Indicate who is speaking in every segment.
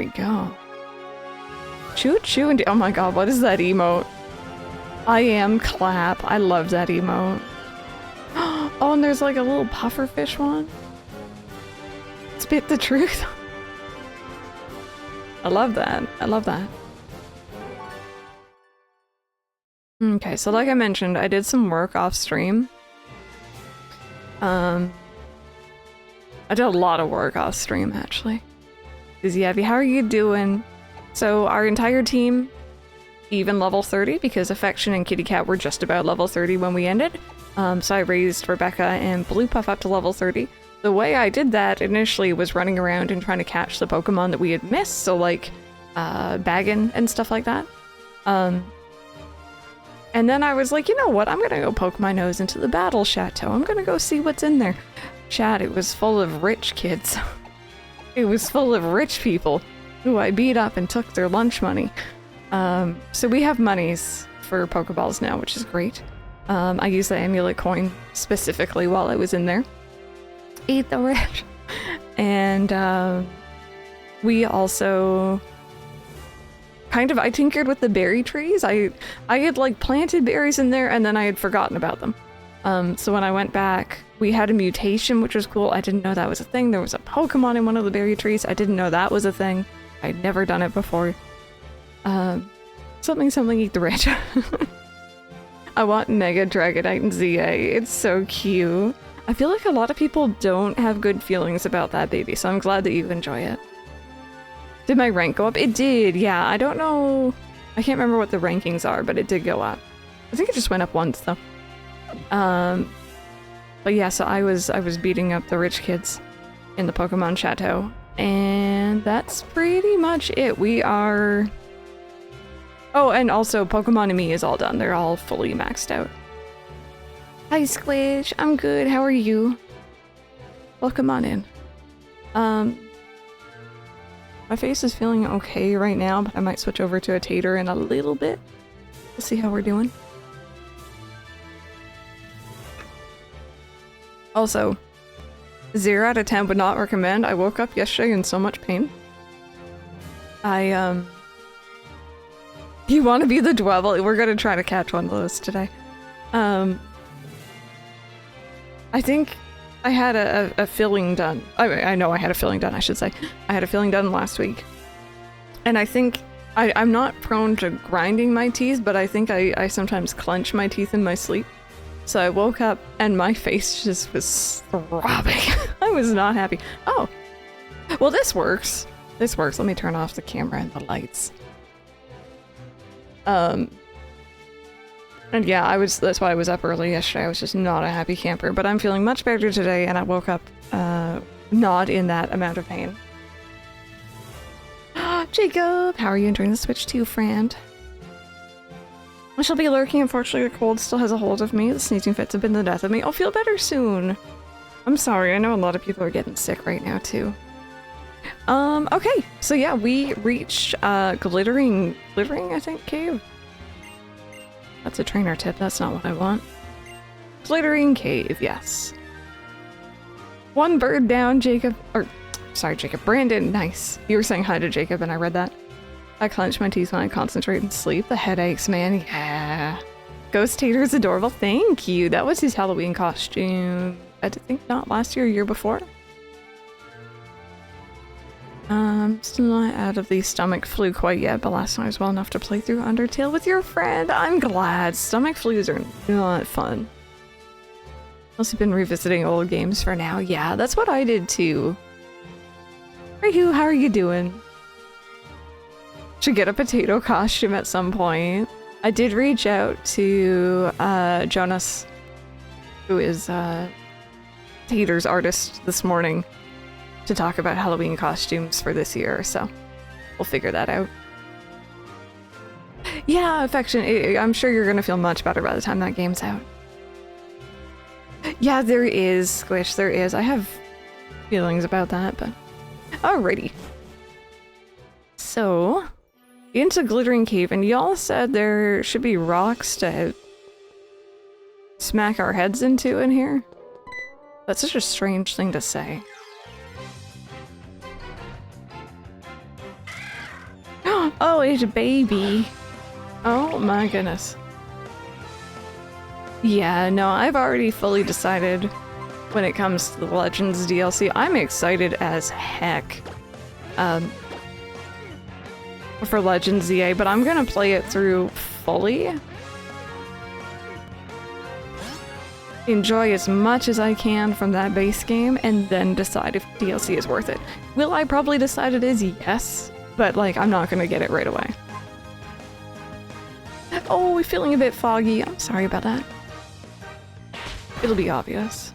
Speaker 1: we go. Choo choo and oh my god, what is that emote? I am clap. I love that emote. Oh, and there's like a little pufferfish one. Spit the truth. I love that. I love that. Okay, so like I mentioned, I did some work off stream. I did a lot of work off stream actually. Dizzy Abby, how are you doing? So our entire team, even level 30, because Affection and Kitty Cat were just about level 30 when we ended. So I raised Rebecca and Blue Puff up to level 30. The way I did that initially was running around and trying to catch the Pokemon that we had missed, so like Baggin and stuff like that. And then I was like, you know what, I'm gonna go poke my nose into the Battle Chateau. I'm gonna go see what's in there. Chat, it was full of rich kids. It was full of rich people who I beat up and took their lunch money. So we have monies for Pokeballs now, which is great. I used the amulet coin specifically while I was in there. Eat the rich. And we also I tinkered with the berry trees. I had like planted berries in there and then I had forgotten about them. So when I went back, we had a mutation, which was cool. I didn't know that was a thing. There was a Pokemon in one of the berry trees. I didn't know that was a thing. I'd never done it before. Something eat the rich. I want Mega Dragonite and ZA. It's so cute. I feel like a lot of people don't have good feelings about that baby, so I'm glad that you enjoy it. Did my rank go up? It did, yeah. I don't know. I can't remember what the rankings are, but it did go up. I think it just went up once though. But yeah, so I was beating up the rich kids in the Pokemon Chateau, and that's pretty much it. We are... Oh, and also Pokemon and Me is all done. They're all fully maxed out. Hi Squish, I'm good. How are you? Welcome on in. My face is feeling okay right now, but I might switch over to a tater in a little bit. We'll see how we're doing. Also, 0 out of 10 would not recommend. I woke up yesterday in so much pain. You want to be the Dwebble? We're gonna try to catch one of those today. I think I had a filling done. I know I had a filling done, I should say. I had a filling done last week. And I think I'm not prone to grinding my teeth, but I think I sometimes clench my teeth in my sleep. So I woke up and my face just was throbbing. I was not happy. Oh, well this works. This works. Let me turn off the camera and the lights. And yeah, that's why I was up early yesterday. I was just not a happy camper, but I'm feeling much better today and I woke up not in that amount of pain. Jacob, how are you enjoying the Switch 2, friend? I shall be lurking. Unfortunately, the cold still has a hold of me. The sneezing fits have been the death of me. I'll feel better soon. I'm sorry. I know a lot of people are getting sick right now, too. Okay. So yeah, we reached, Glittering, I think, cave. That's a trainer tip. That's not what I want. Glittering cave, yes. One bird down, Jacob. Or, sorry, Jacob. Brandon, nice. You were saying hi to Jacob and I read that. I clench my teeth when I concentrate and sleep. The headaches, man. Yeah. Ghost Tater is adorable. Thank you. That was his Halloween costume. I think not last year, year before. Still not out of the stomach flu quite yet, but last time I was well enough to play through Undertale with your friend. I'm glad. Stomach flus are not fun. Unless you've been revisiting old games for now. Yeah, that's what I did too. Rihu, how are you doing? Should get a potato costume at some point. I did reach out to Jonas, who is Tater's artist, this morning to talk about Halloween costumes for this year, so we'll figure that out. Yeah, Affection, I'm sure you're gonna feel much better by the time that game's out. Yeah, there is, Squish, there is. I have feelings about that, but... Alrighty. So... into Glittering Cave, and y'all said there should be rocks to smack our heads into in here? That's such a strange thing to say. Oh, it's a baby. Oh my goodness. Yeah, no, I've already fully decided when it comes to the Legends DLC. I'm excited as heck for Legends EA, but I'm gonna play it through fully. Enjoy as much as I can from that base game, and then decide if DLC is worth it. Will I probably decide it is? Yes, but like, I'm not gonna get it right away. Oh, we're feeling a bit foggy. I'm sorry about that. It'll be obvious.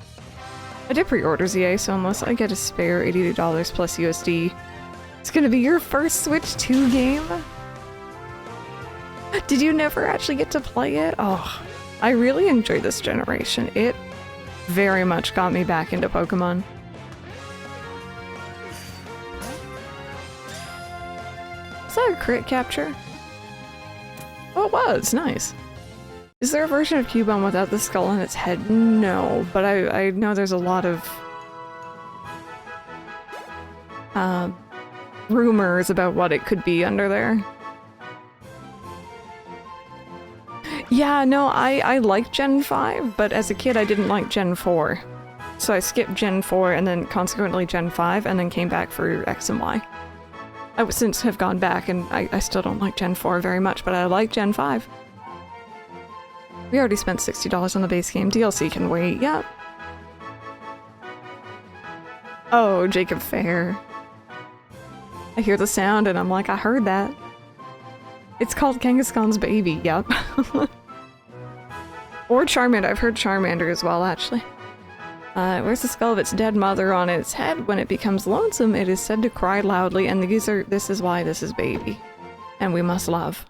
Speaker 1: I did pre-order ZA, so unless I get a spare $82 plus USD, it's gonna be your first Switch 2 game? Did you never actually get to play it? Oh, I really enjoyed this generation. It very much got me back into Pokemon. Is that a crit capture? Oh, it was. Nice. Is there a version of Cubone without the skull on its head? No, but I know there's a lot of rumors about what it could be under there. Yeah, no, I like Gen 5, but as a kid I didn't like Gen 4. So I skipped Gen 4 and then consequently Gen 5 and then came back for X and Y. I would since have gone back and I still don't like Gen 4 very much, but I like Gen 5. We already spent $60 on the base game. DLC can wait, yep. Oh, Jacob Fair. I hear the sound and I'm like, I heard that. It's called Kangaskhan's baby, yep. Or Charmander. I've heard Charmander as well, actually. Where's the skull of its dead mother on its head? When it becomes lonesome, it is said to cry loudly, and this is why this is baby. And we must love.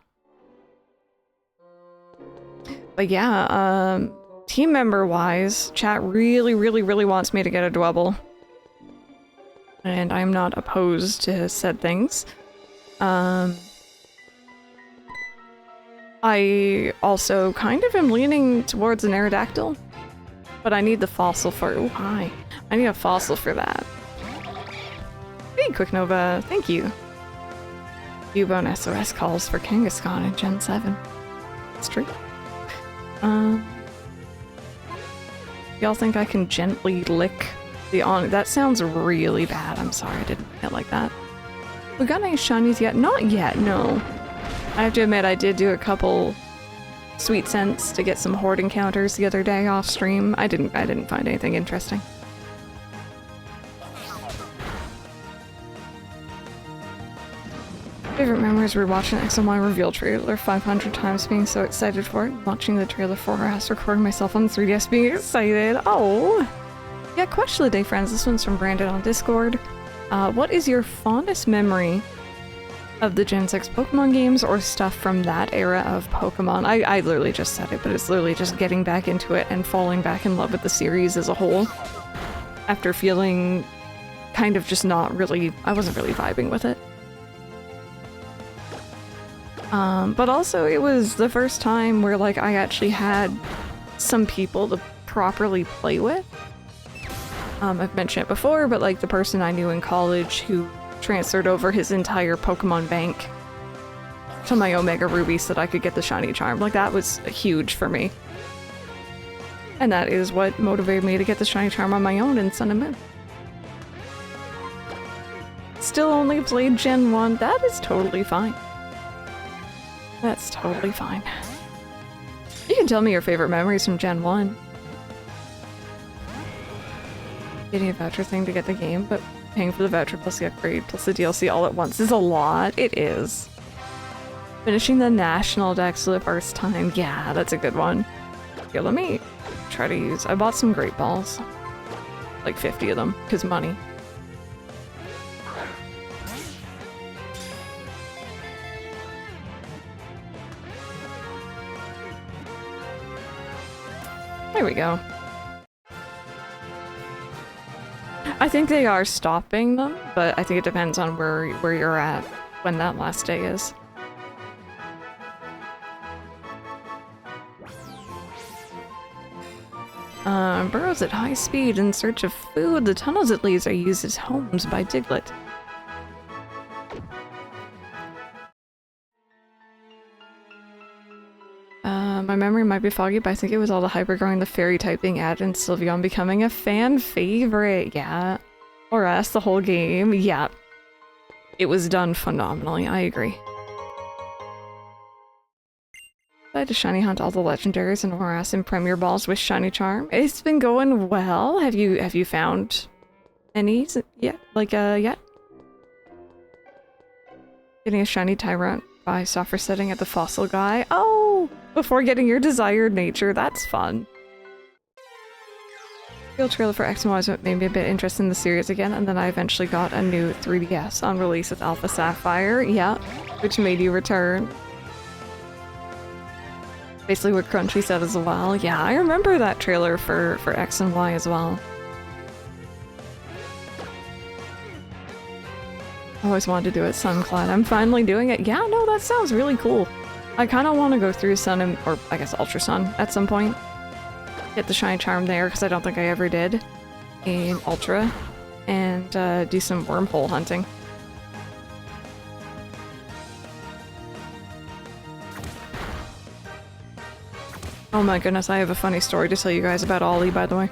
Speaker 1: But yeah, team member-wise, chat really wants me to get a Dwebble. And I'm not opposed to said things. I also kind of am leaning towards an Aerodactyl, but I need the fossil for— oh, hi. I need a fossil for that. Hey, Quicknova, thank you. Cubone SOS calls for Kangaskhan in Gen 7. It's true. Y'all think I can gently lick the on— that sounds really bad. I'm sorry, I didn't mean it like that. We got any shinies yet? Not yet, no. I have to admit, I did do a couple sweet scents to get some horde encounters the other day off stream. I didn't find anything interesting. Favorite memories were watching X and Y reveal trailer 500 times, being so excited for it. Watching the trailer 4 hours, recording myself on the 3DS, being excited. Oh! Yeah, question of the day, friends. This one's from Brandon on Discord. What is your fondest memory of the Gen 6 Pokemon games or stuff from that era of Pokemon? I literally just said it, but it's literally just getting back into it and falling back in love with the series as a whole. After feeling kind of just not really— I wasn't really vibing with it. But also it was the first time where like I actually had some people to properly play with. I've mentioned it before, but like the person I knew in college who transferred over his entire Pokemon bank to my Omega Ruby so that I could get the shiny charm. Like, that was huge for me. And that is what motivated me to get the shiny charm on my own in Sun and Moon. Still only played Gen 1. That is totally fine. That's totally fine. You can tell me your favorite memories from Gen 1. Getting a voucher thing to get the game, but paying for the voucher plus the upgrade plus the DLC all at once is a lot. It is. Finishing the national dex for the first time. Yeah, that's a good one. Okay, let me try to use— I bought some great balls. Like 50 of them, because money. There we go. I think they are stopping them, but I think it depends on where you're at when that last day is. Burrows at high speed in search of food. The tunnels it leads are used as homes by Diglett. My memory might be foggy, but I think it was all the hyper-growing, the fairy type being added, and Sylveon becoming a fan favorite. Yeah. Or us, the whole game. Yeah. It was done phenomenally. I agree. I had to shiny hunt all the legendaries and harass in Premier Balls with Shiny Charm. It's been going well. Have you found any yet? Yet? Getting a shiny Tyrant by software setting at the fossil guy. Oh! Before getting your desired nature. That's fun. Real trailer for X and Y made me a bit interested in the series again, and then I eventually got a new 3DS on release with Alpha Sapphire. Yeah. Which made you return. Basically what Crunchy said as well. Yeah, I remember that trailer for X and Y as well. I always wanted to do it Sunclad. I'm finally doing it. Yeah, no, that sounds really cool. I kind of want to go through Sun and, or I guess Ultra Sun at some point. Get the Shiny Charm there, because I don't think I ever did in Ultra. And do some wormhole hunting. Oh my goodness, I have a funny story to tell you guys about Ollie, by the way.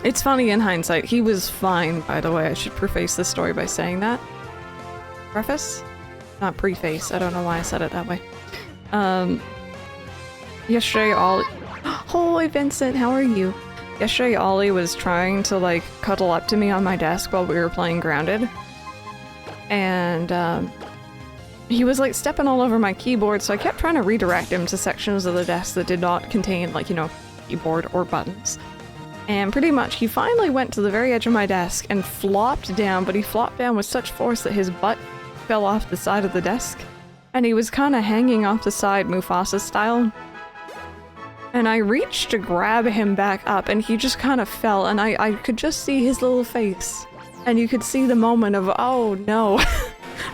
Speaker 1: It's funny in hindsight. He was fine, by the way. I should preface this story by saying that. Preface? Not preface. I don't know why I said it that way. Yesterday, Ollie... Holy Vincent, how are you? Yesterday, Ollie was trying to, like, cuddle up to me on my desk while we were playing Grounded. And, he was, like, stepping all over my keyboard, so I kept trying to redirect him to sections of the desk that did not contain, like, you know, keyboard or buttons. And pretty much, he finally went to the very edge of my desk and flopped down, but he flopped down with such force that his butt fell off the side of the desk. And he was kind of hanging off the side, Mufasa style. And I reached to grab him back up, and he just kind of fell, and I could just see his little face. And you could see the moment of, oh no,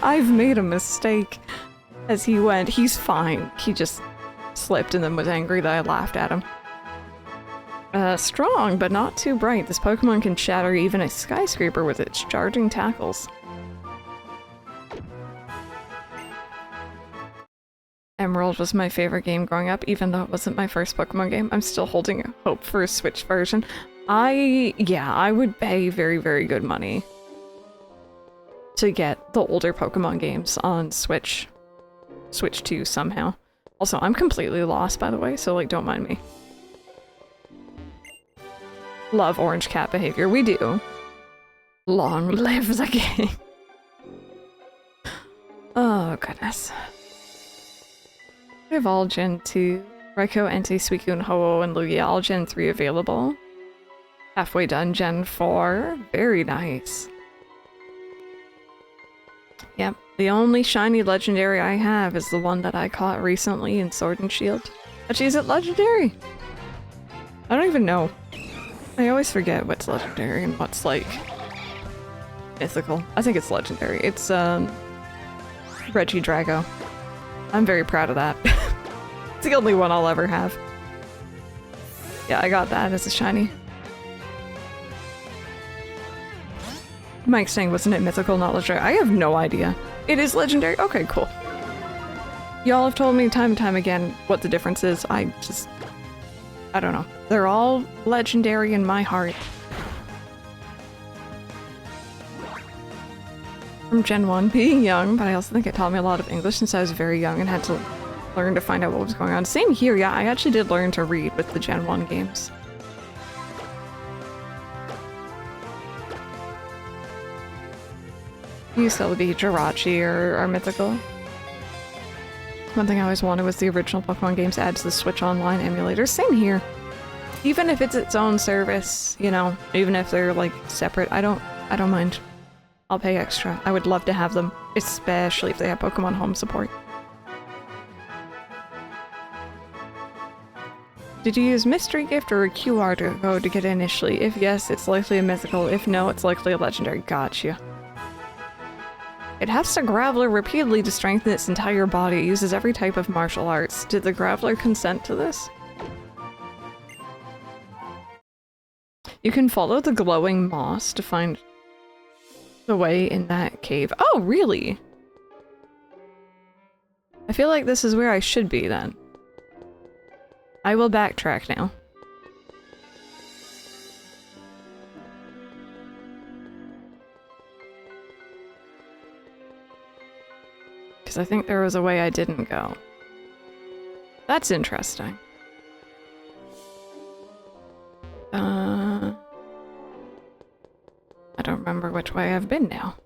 Speaker 1: I've made a mistake. As he went, he's fine. He just slipped and then was angry that I laughed at him. Strong, but not too bright. This Pokemon can shatter even a skyscraper with its charging tackles. Emerald was my favorite game growing up, even though it wasn't my first Pokemon game. I'm still holding hope for a Switch version. I would pay very, very good money to get the older Pokemon games on Switch. Switch 2 somehow. Also, I'm completely lost, by the way, so, like, don't mind me. Love orange cat behavior. We do. Long live the game. Oh, goodness. We have all Gen 2. Raikou, Entei, Suicune, Ho-Oh, and Lugia, all Gen 3 available. Halfway done Gen 4. Very nice. Yep. The only shiny legendary I have is the one that I caught recently in Sword and Shield. Actually, is it legendary? I don't even know. I always forget what's legendary and what's, like, mythical. I think it's legendary. It's, Reggie Drago. I'm very proud of that. It's the only one I'll ever have. Yeah, I got that as a shiny. Mike's saying, wasn't it mythical, not legendary? I have no idea. It is legendary? Okay, cool. Y'all have told me time and time again what the difference is. I don't know. They're all legendary in my heart. From Gen 1, being young, but I also think it taught me a lot of English since I was very young and had to learn to find out what was going on. Same here, yeah, I actually did learn to read with the Gen 1 games. Used to be Jirachi or mythical. One thing I always wanted was the original Pokemon games add to the Switch Online emulator. Same here. Even if it's its own service, you know, even if they're like separate, I don't mind. I'll pay extra. I would love to have them, especially if they have Pokemon Home support. Did you use Mystery Gift or a QR code to get it initially? If yes, it's likely a mythical. If no, it's likely a legendary. Gotcha. It has to Graveler repeatedly to strengthen its entire body. It uses every type of martial arts. Did the Graveler consent to this? You can follow the glowing moss to find the way in that cave. Oh, really? I feel like this is where I should be then. I will backtrack now. Because I think there was a way I didn't go. That's interesting. I don't remember which way I've been now.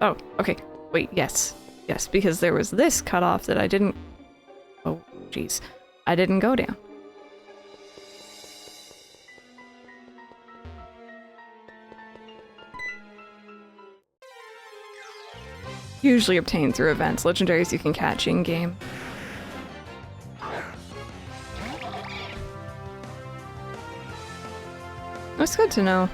Speaker 1: Oh, okay. Wait, yes. Yes, because there was this cutoff that I didn't... Oh, jeez. I didn't go down. Usually obtained through events. Legendaries you can catch in-game. That's good to know.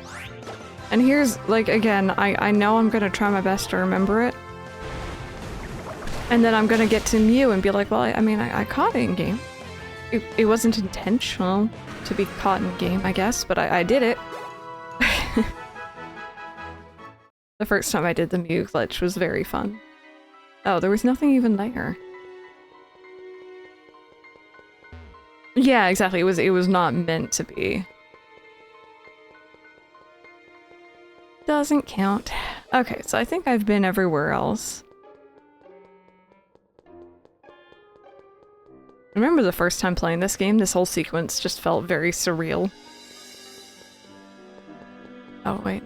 Speaker 1: And here's, like, again, I know I'm gonna try my best to remember it. And then I'm gonna get to Mew and be like, well, I mean, I caught it in-game. It wasn't intentional to be caught in-game, I guess, but I did it. The first time I did the Mew glitch was very fun. Oh, there was nothing even there. Yeah, exactly. It was not meant to be. Doesn't count. Okay, so I think I've been everywhere else. I remember the first time playing this game, this whole sequence just felt very surreal. Oh, wait.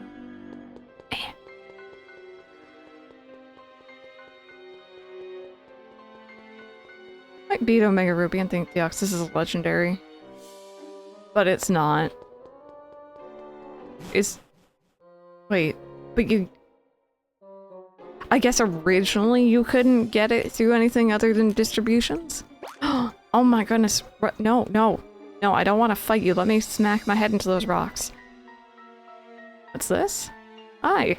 Speaker 1: Might beat Omega Ruby and think the Deoxys is legendary. But it's not. Wait, but you... I guess originally you couldn't get it through anything other than distributions? Oh my goodness. No, no. No, I don't want to fight you. Let me smack my head into those rocks. What's this? Hi.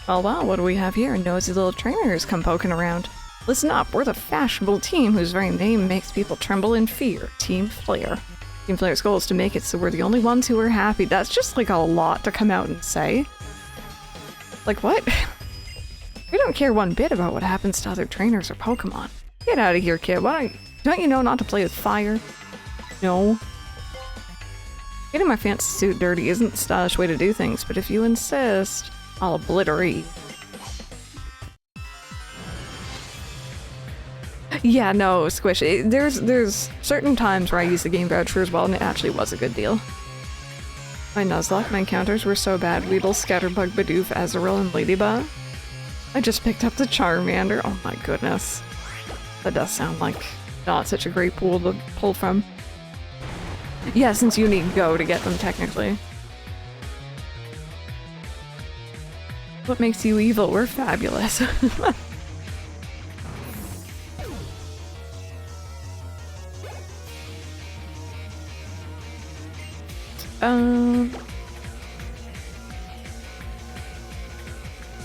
Speaker 1: Oh wow, what do we have here? Nosy little trainers come poking around. Listen up, we're the fashionable team whose very name makes people tremble in fear. Team Flare. Team Flare's goal is to make it so we're the only ones who are happy. That's just like a lot to come out and say. Like what? We don't care one bit about what happens to other trainers or Pokemon. Get out of here, kid. Don't you know not to play with fire? No. Getting my fancy suit dirty isn't the stylish way to do things, but if you insist, I'll obliterate you. Yeah, no, Squish. There's certain times where I use the game voucher as well, and it actually was a good deal. My Nuzlocke, my encounters were so bad. Weedle, Scatterbug, Bidoof, Azurill, and Ladybug. I just picked up the Charmander. Oh my goodness. That does sound like not such a great pool to pull from. Yeah, since you need Go to get them, technically. What makes you evil? We're fabulous.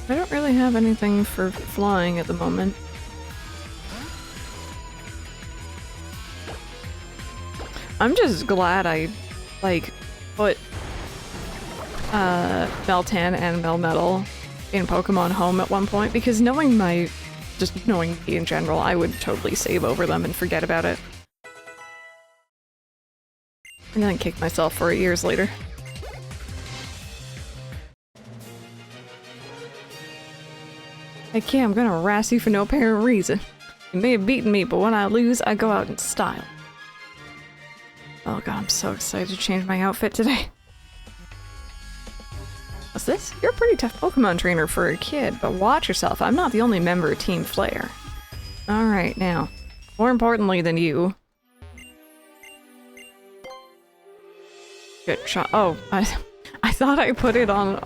Speaker 1: I don't really have anything for flying at the moment. I'm just glad I, like, put Meltan and Melmetal in Pokemon Home at one point, because knowing me in general, I would totally save over them and forget about it. And then kick myself for it years later. Hey Kim, I'm gonna harass you for no apparent reason. You may have beaten me, but when I lose, I go out in style. Oh god, I'm so excited to change my outfit today. What's this? You're a pretty tough Pokemon trainer for a kid, but watch yourself. I'm not the only member of Team Flare. Alright, now. More importantly than you. Good shot. Oh, I thought I put it on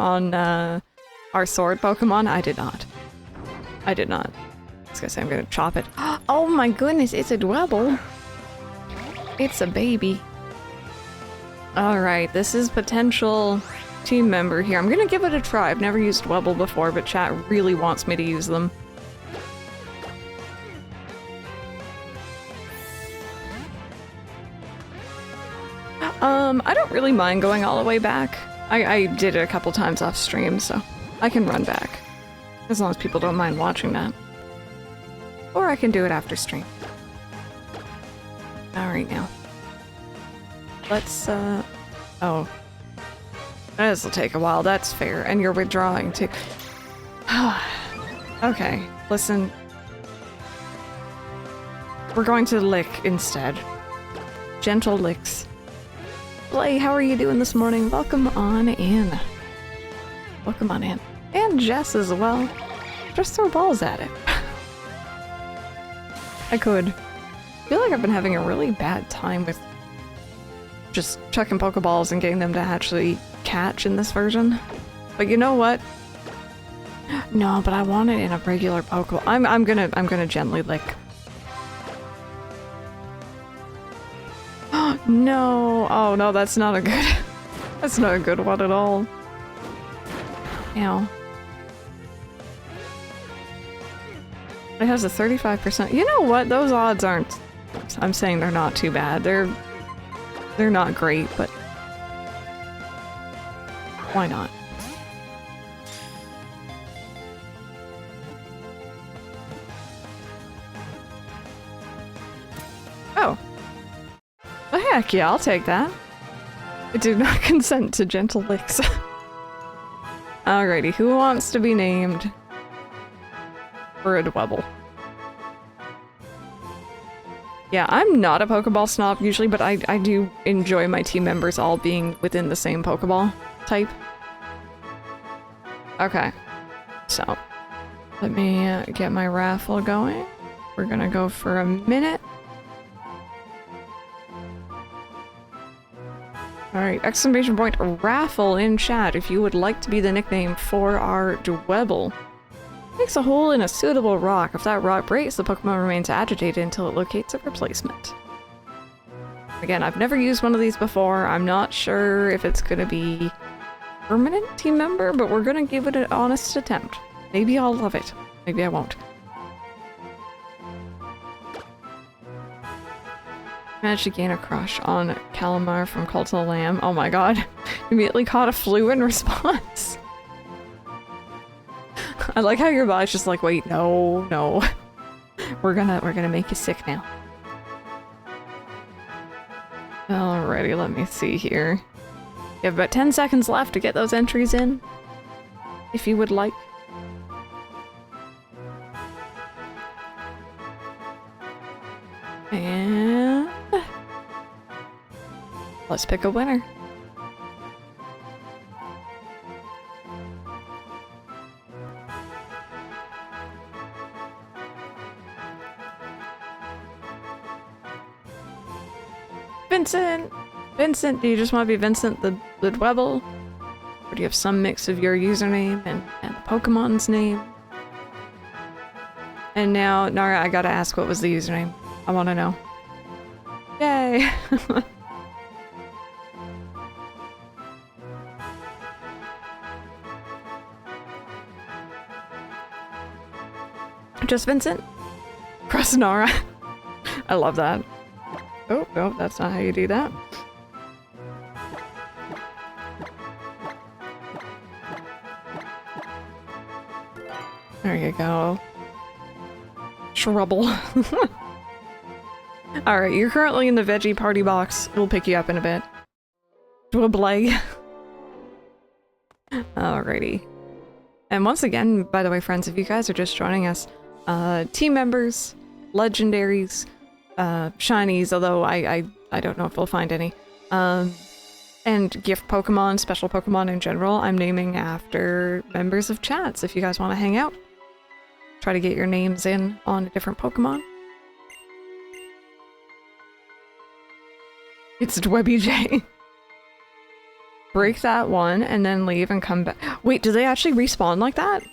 Speaker 1: our sword Pokemon. I did not. I did not. I was gonna say I'm gonna chop it. Oh my goodness, it's a Dwebble. It's a baby. Alright, this is potential team member here. I'm gonna give it a try. I've never used Dwebble before, but chat really wants me to use them. I don't really mind going all the way back. I did it a couple times off stream, so I can run back. As long as people don't mind watching that. Or I can do it after stream. Alright now. Let's, oh. This will take a while, that's fair. And you're withdrawing too. Okay, listen. We're going to lick instead. Gentle licks. Blay, how are you doing this morning? Welcome on in. Welcome on in. And Jess as well. Just throw balls at it. I could. I feel like I've been having a really bad time with just chucking Pokeballs and getting them to actually catch in this version. But you know what? No, but I want it in a regular Pokeball. I'm gonna gently lick. No! Oh no, that's not a good that's not a good one at all. Ow. It has a 35%. You know what? Those odds aren't... I'm saying they're not too bad. They're not great, but... why not? Oh. Well, heck yeah, I'll take that. I do not consent to gentle licks. Alrighty, who wants to be named for a Dwebble? Yeah, I'm not a Pokeball snob usually, but I do enjoy my team members all being within the same Pokeball type. Okay, so let me get my raffle going. We're gonna go for a minute. Alright, exclamation point raffle in chat if you would like to be the nickname for our Dwebble. Makes a hole in a suitable rock. If that rock breaks, the Pokemon remains agitated until it locates a replacement. Again, I've never used one of these before. I'm not sure if it's gonna be permanent team member, but we're gonna give it an honest attempt. Maybe I'll love it. Maybe I won't. Managed to gain a crush on Calamar from Cult of the Lamb. Oh my god. Immediately caught a flu in response. I like how your body's just like, wait, no, no. We're gonna make you sick now. Alrighty, let me see here. You have about 10 seconds left to get those entries in. If you would like. And... let's pick a winner. Vincent! Vincent, do you just want to be Vincent the Dwebble? Or do you have some mix of your username and the Pokemon's name? And now, Nara, I gotta ask, what was the username? I want to know. Yay! Just Vincent? Press Nara. I love that. Oh, no, that's not how you do that. There you go. Trouble. Alright, you're currently in the veggie party box. We'll pick you up in a bit. Dwebble. Alrighty. And once again, by the way, friends, if you guys are just joining us, team members, legendaries, shinies, although I don't know if we'll find any, and gift Pokemon, special Pokemon in general, I'm naming after members of chats if you guys want to hang out. Try to get your names in on a different Pokemon. It's Dwebby J. Break that one and then leave and come back. Wait, do they actually respawn like that?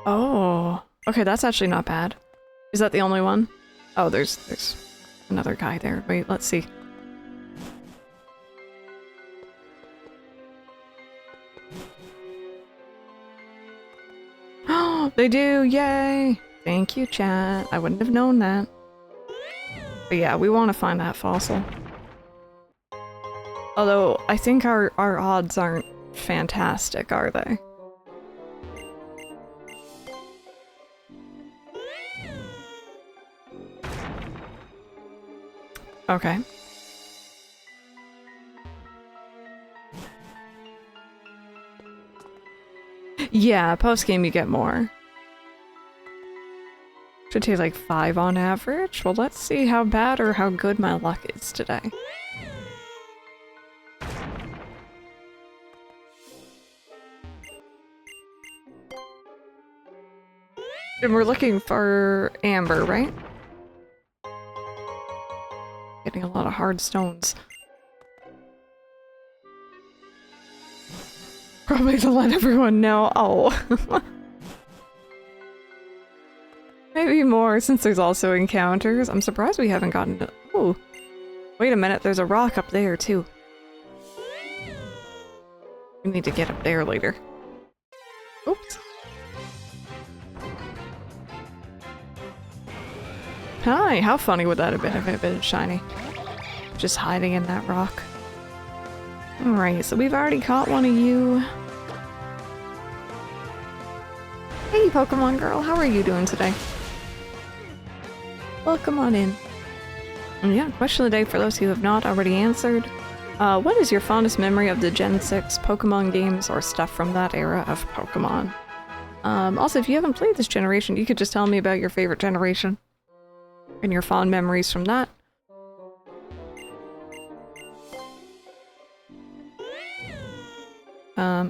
Speaker 1: Oh, okay, that's actually not bad. Is that the only one? Oh, there's another guy there. Wait, let's see. Oh, they do! Yay! Thank you, chat. I wouldn't have known that. But yeah, we want to find that fossil. Although, I think our odds aren't fantastic, are they? Okay. Yeah, post-game you get more. Should take like 5 on average. Well, let's see how bad or how good my luck is today. And we're looking for amber, right? Getting a lot of hard stones. Probably to let everyone know. Oh. Maybe more, since there's also encounters. I'm surprised we haven't gotten to— ooh. Wait a minute, there's a rock up there, too. We need to get up there later. Oops. Hi, how funny would that have been if it had been shiny? Just hiding in that rock. Alright, so we've already caught one of you. Hey, Pokemon girl, how are you doing today? Welcome on in. And yeah, question of the day for those who have not already answered. What is your fondest memory of the Gen 6 Pokemon games or stuff from that era of Pokemon? Also, if you haven't played this generation, you could just tell me about your favorite generation and your fond memories from that.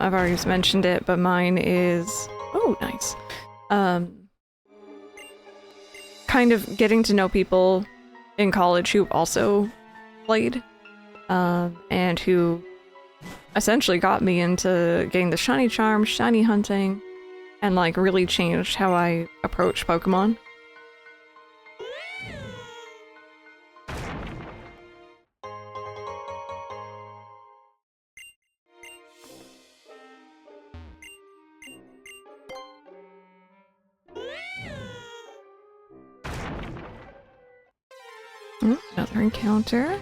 Speaker 1: I've already mentioned it, but mine is— oh, nice. Kind of getting to know people in college who also played, and who essentially got me into getting the shiny charm, shiny hunting, and like really changed how I approach Pokemon. Another encounter.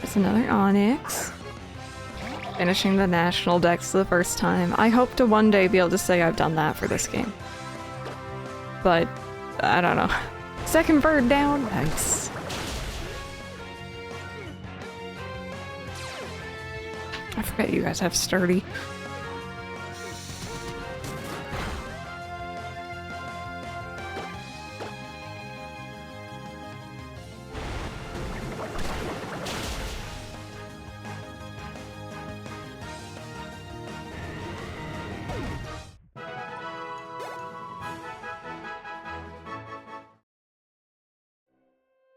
Speaker 1: It's another Onyx. Finishing the national dex for the first time. I hope to one day be able to say I've done that for this game. But, I don't know. Second bird down. Nice. I forget you guys have sturdy.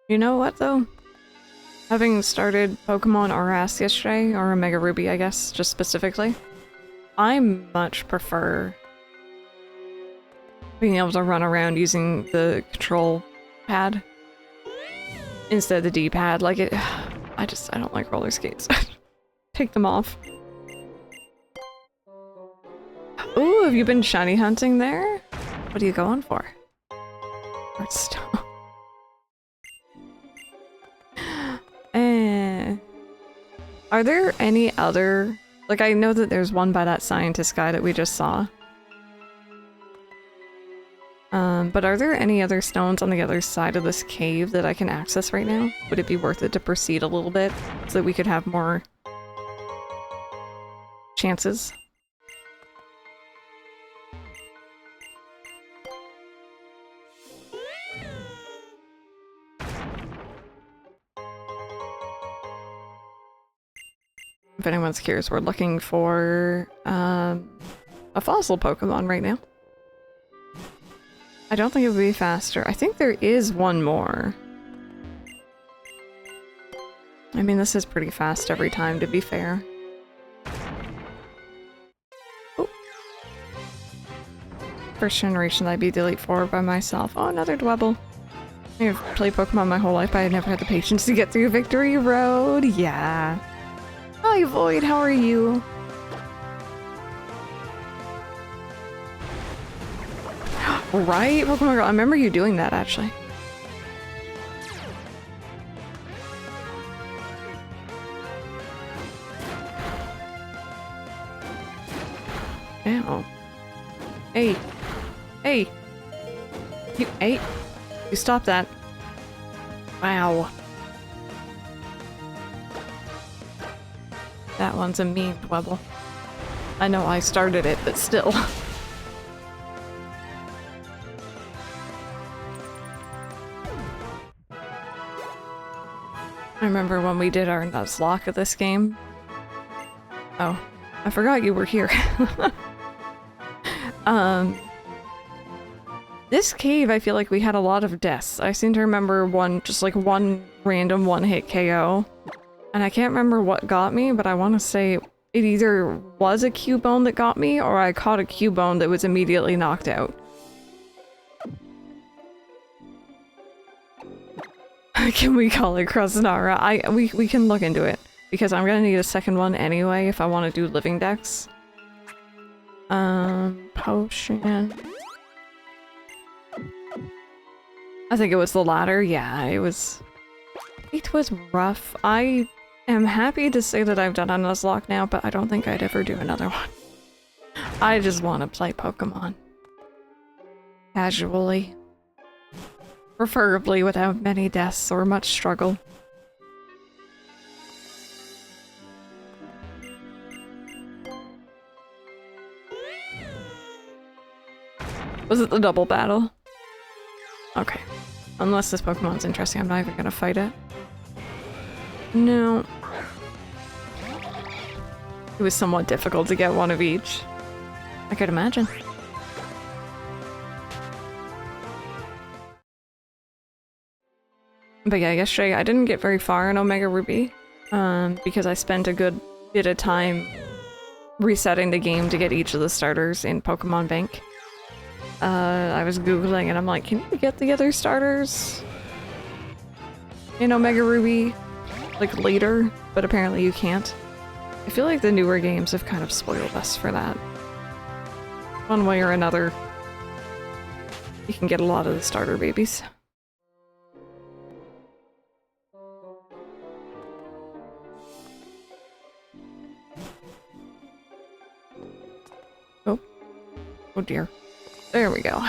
Speaker 1: You know what, though? Having started Pokemon RS yesterday, or Omega Ruby, I guess, just specifically, I much prefer being able to run around using the control pad instead of the D-pad. Like, I don't like roller skates. Take them off. Ooh, have you been shiny hunting there? What are you going for? Hearthstone. Are there any other— like, I know that there's one by that scientist guy that we just saw. But are there any other stones on the other side of this cave that I can access right now? Would it be worth it to proceed a little bit so that we could have more chances? If anyone's curious, we're looking for a fossil Pokemon right now. I don't think it would be faster. I think there is one more. I mean, this is pretty fast every time, to be fair. Oh. First generation that I'd be Elite Four by myself. Oh, another Dwebble. I've played Pokemon my whole life, but I've never had the patience to get through Victory Road. Yeah. Hi, Void, how are you? Right, Pokemon Girl? I remember you doing that, actually. Ow. Hey. Hey. Hey. You stop that. Wow. That one's a mean Dwebble. I know I started it, but still. I remember when we did our Nuzlocke of this game. Oh, I forgot you were here. This cave, I feel like we had a lot of deaths. I seem to remember just like one random one-hit KO. And I can't remember what got me, but I want to say it either was a Cubone that got me, or I caught a Cubone that was immediately knocked out. Can we call it Krasnara? We can look into it, because I'm gonna need a second one anyway if I want to do living decks. Potion. I think it was the latter. Yeah, it was rough. I am happy to say that I've done a Nuzlocke now, but I don't think I'd ever do another one. I just want to play Pokemon. Casually. Preferably without many deaths or much struggle. Was it the double battle? Okay. Unless this Pokemon's interesting, I'm not even gonna fight it. No. It was somewhat difficult to get one of each. I could imagine. But yeah, yesterday I didn't get very far in Omega Ruby, because I spent a good bit of time resetting the game to get each of the starters in Pokemon Bank. I was googling and I'm like, can you get the other starters in Omega Ruby, like, later? But apparently you can't. I feel like the newer games have kind of spoiled us for that. One way or another, you can get a lot of the starter babies. Oh. Oh dear. There we go.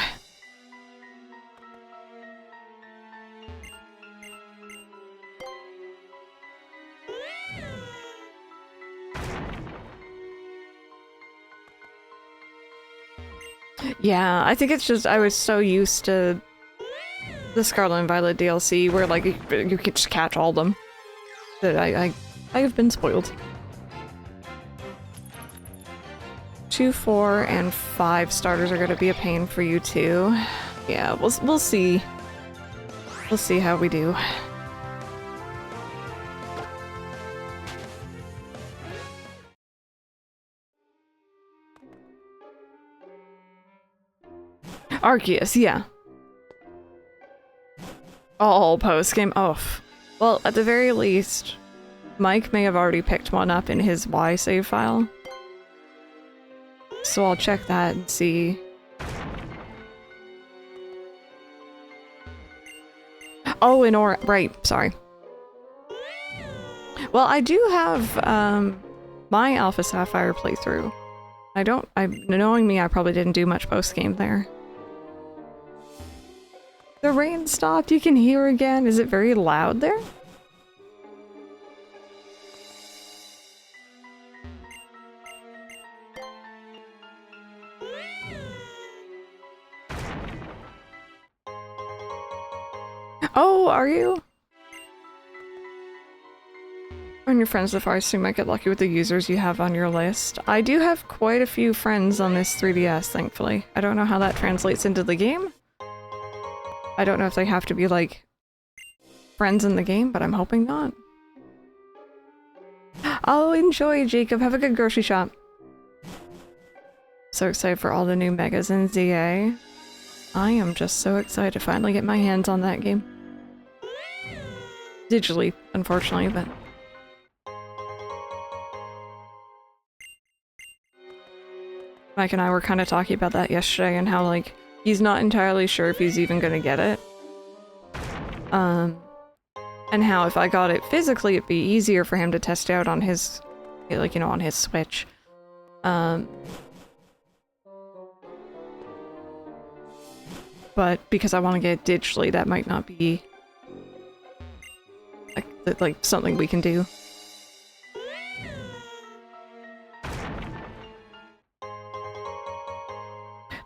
Speaker 1: Yeah, I think it's just I was so used to the Scarlet and Violet DLC where, like, you could just catch all of them that I have been spoiled. 2, 4, and 5 starters are gonna be a pain for you too. Yeah, we'll see. We'll see how we do. Arceus, yeah. All post-game. Oh. Well, at the very least, Mike may have already picked one up in his Y save file. So I'll check that and see. Oh, in Aura, right, sorry. Well, I do have, my Alpha Sapphire playthrough. Knowing me, I probably didn't do much post-game there. The rain stopped, you can hear again. Is it very loud there? Oh, are you? When your friends the farthest, you might get lucky with the users you have on your list. I do have quite a few friends on this 3DS, thankfully. I don't know how that translates into the game. I don't know if they have to be, like, friends in the game, but I'm hoping not. Oh, enjoy, Jacob. Have a good grocery shop. So excited for all the new megas in ZA. I am just so excited to finally get my hands on that game. Digitally, unfortunately, but... Mike and I were kind of talking about that yesterday and how, like, he's not entirely sure if he's even gonna get it. And how if I got it physically, it'd be easier for him to test out on his, like, you know, on his Switch. But because I want to get it digitally, that might not be like something we can do.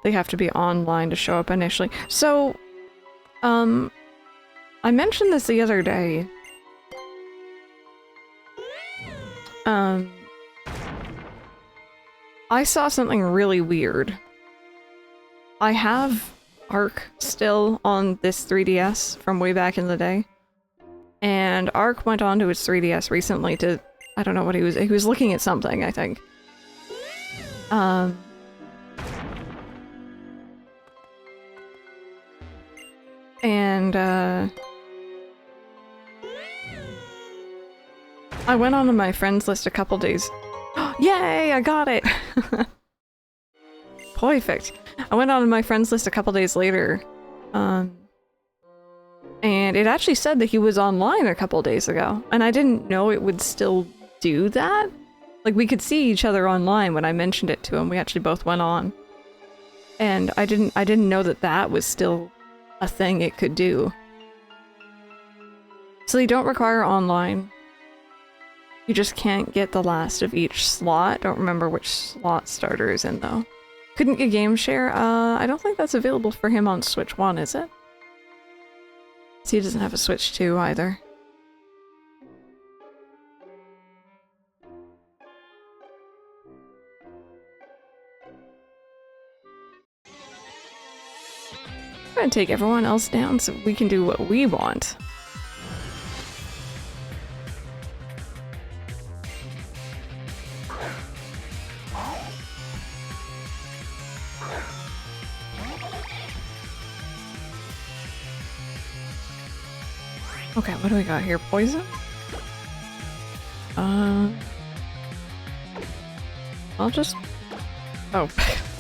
Speaker 1: They have to be online to show up initially. So, I mentioned this the other day. I saw something really weird. I have Ark still on this 3DS from way back in the day. And Ark went onto his 3DS recently to, I don't know what he was looking at something, I think. I went onto my friends list a couple days. Yay, I got it! Perfect. I went onto my friends list a couple days later, and it actually said that he was online a couple days ago, and I didn't know it would still do that. Like, we could see each other online when I mentioned it to him. We actually both went on. And I didn't know that that was still a thing it could do. So they don't require online. You just can't get the last of each slot. Don't remember which slot starter is in, though. Couldn't get game share? I don't think that's available for him on Switch 1, is it? So he doesn't have a Switch 2 either. I'm gonna take everyone else down so we can do what we want. Okay, what do we got here? Poison? I'll just... Oh,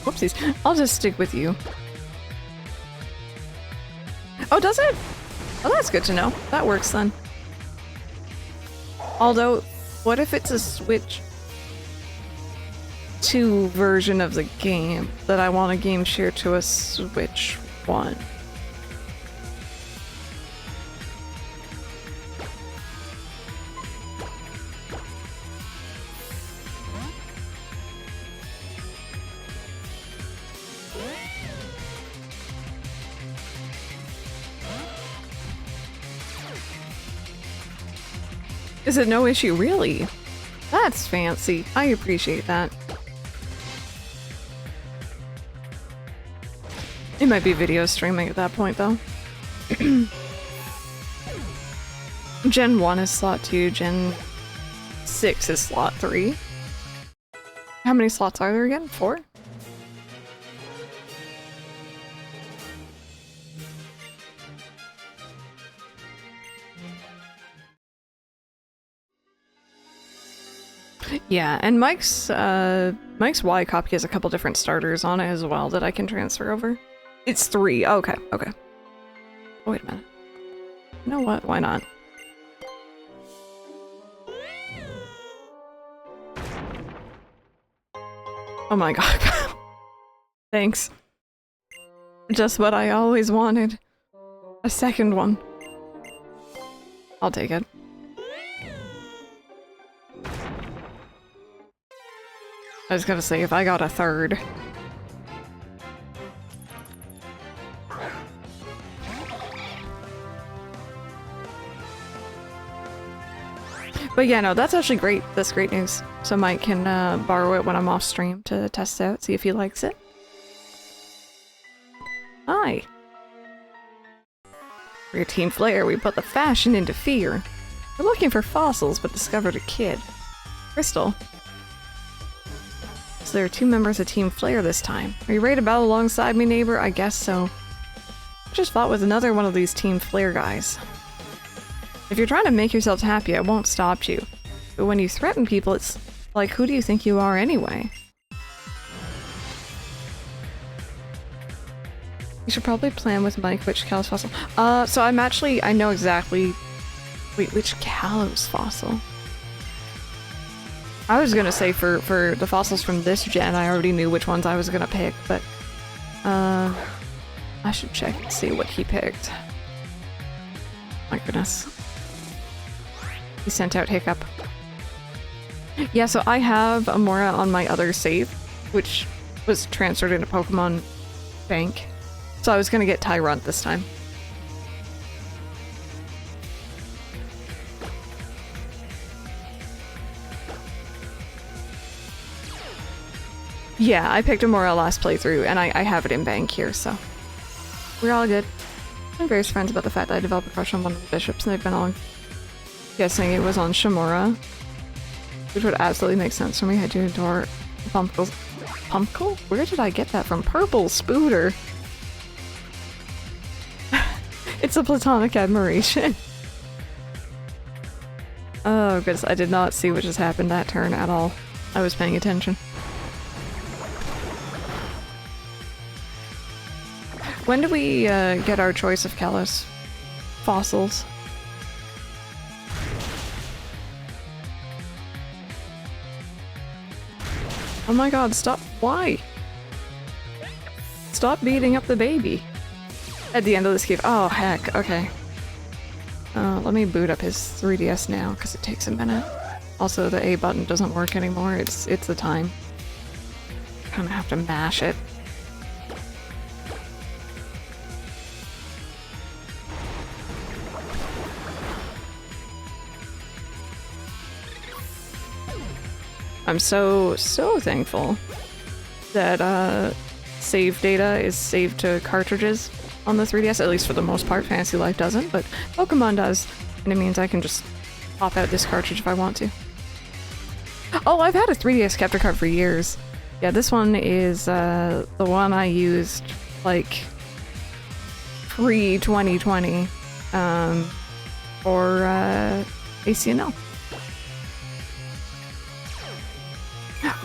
Speaker 1: whoopsies. I'll just stick with you. Oh, does it? Oh, that's good to know. That works then. Although, what if it's a Switch 2 version of the game that I want to game share to a Switch 1? Is it no issue, really? That's fancy. I appreciate that. It might be video streaming at that point, though. Gen 1 is slot 2, Gen 6 is slot 3. How many slots are there again? 4? Yeah, and Mike's Y copy has a couple different starters on it as well that I can transfer over. It's 3. Okay, okay. Oh, wait a minute. You know what? Why not? Oh my god. Thanks. Just what I always wanted. A second one. I'll take it. I was gonna say, if I got a third. But yeah, no, that's actually great. That's great news. So Mike can borrow it when I'm off stream to test out, see if he likes it. Hi! We're Team Flare. We put the fashion into fear. We're looking for fossils, but discovered a kid. Crystal. So there are 2 members of Team Flare this time. Are you ready to battle alongside me, neighbor? I guess so. I just fought with another one of these Team Flare guys. If you're trying to make yourself happy, I won't stop you. But when you threaten people, it's like, who do you think you are anyway? You should probably plan with Mike which Kalos fossil. So I know exactly. Wait, which Kalos fossil? I was gonna say for the fossils from this gen, I already knew which ones I was gonna pick, but I should check and see what he picked. My goodness. He sent out Hiccup. Yeah, so I have Amora on my other save, which was transferred into Pokemon Bank. So I was gonna get Tyrunt this time. Yeah, I picked Amora last playthrough, and I have it in Bank here, so we're all good. I'm various friends about the fact that I developed a crush on one of the bishops, and they've been all guessing it was on Shamora, which would absolutely make sense for me. I do adore Pumpkins. Pumpkle? Where did I get that from? Purple Spooter. It's a platonic admiration. Oh, goodness, I did not see what just happened that turn at all. I was paying attention. When do we get our choice of Kalos fossils? Oh my god, stop. Why? Stop beating up the baby. At the end of this game. Oh, heck. Okay. Let me boot up his 3DS now, because it takes a minute. Also, the A button doesn't work anymore. It's the time. Kind of have to mash it. I'm so thankful that save data is saved to cartridges on the 3DS, at least for the most part. Fantasy Life doesn't, but Pokemon does, and it means I can just pop out this cartridge if I want to. Oh, I've had a 3DS capture card for years. Yeah, this one is the one I used, like, pre-2020 for ACNL.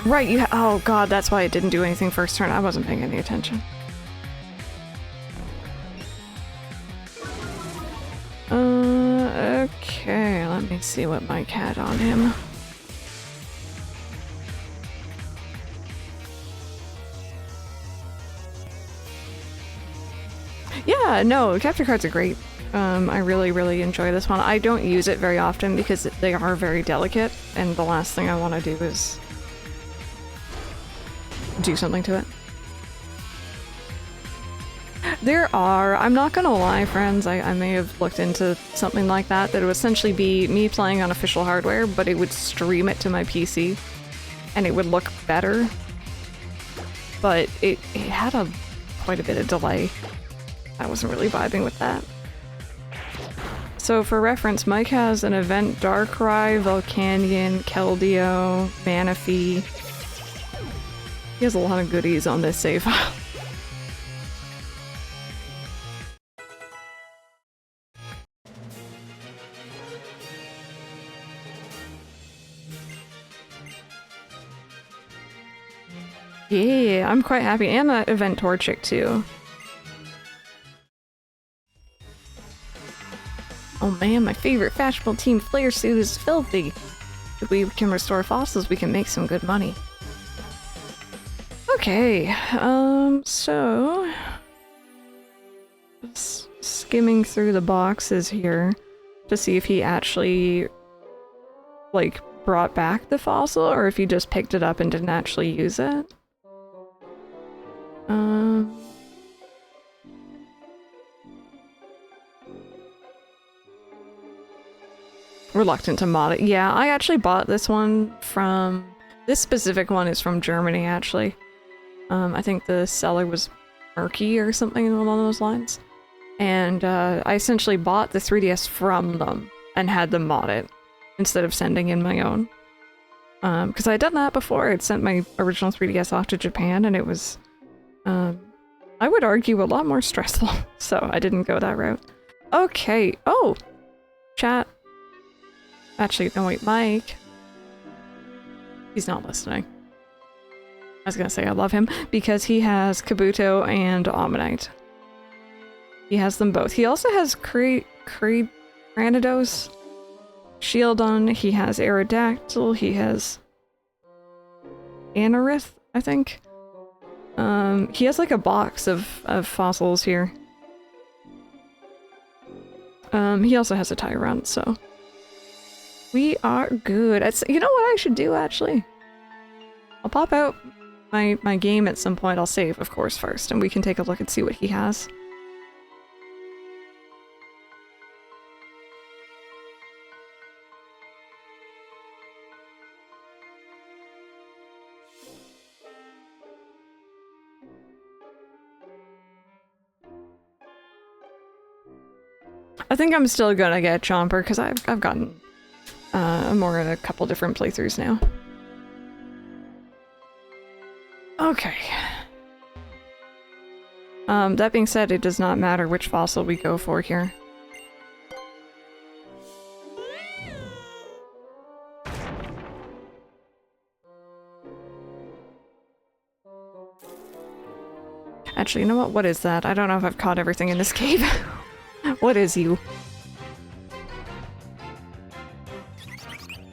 Speaker 1: Right, you oh god, that's why it didn't do anything first turn. I wasn't paying any attention. Okay, let me see what Mike had on him. Yeah, no, capture cards are great. I really enjoy this one. I don't use it very often because they are very delicate, and the last thing I want to do is do something to it. There are, I'm not gonna lie, friends, I may have looked into something like that would essentially be me playing on official hardware, but it would stream it to my PC, and it would look better. But it had quite a bit of delay. I wasn't really vibing with that. So for reference, Mike has an event Darkrai, Volcanion, Keldeo, Manaphy. He has a lot of goodies on this save file. Yeah, I'm quite happy. And that event Torchic too. Oh man, my favorite fashionable team flare suit is filthy. If we can restore fossils, we can make some good money. Okay, so just skimming through the boxes here to see if he actually, like, brought back the fossil, or if he just picked it up and didn't actually use it. Reluctant to mod it. Yeah, I actually bought this one from... This specific one is from Germany, actually. I think the seller was Murky or something along those lines. And I essentially bought the 3DS from them and had them mod it instead of sending in my own. Because I had done that before. I'd sent my original 3DS off to Japan, and it was, I would argue, a lot more stressful. So I didn't go that route. Okay. Oh! Chat. Actually, no wait, Mike. He's not listening. I was gonna say I love him because he has Kabuto and Omanyte. He has them both. He also has Granados shield on. He has Aerodactyl. He has Anorith, I think. He has like a box of fossils here. He also has a Tyrant, so we are good. You know what I should do, actually? I'll pop out my game at some point. I'll save, of course, first, and we can take a look and see what he has. I think I'm still gonna get Chomper, because I've gotten more in a couple different playthroughs now. Okay. That being said, it does not matter which fossil we go for here. Actually, you know what? What is that? I don't know if I've caught everything in this cave. What is you?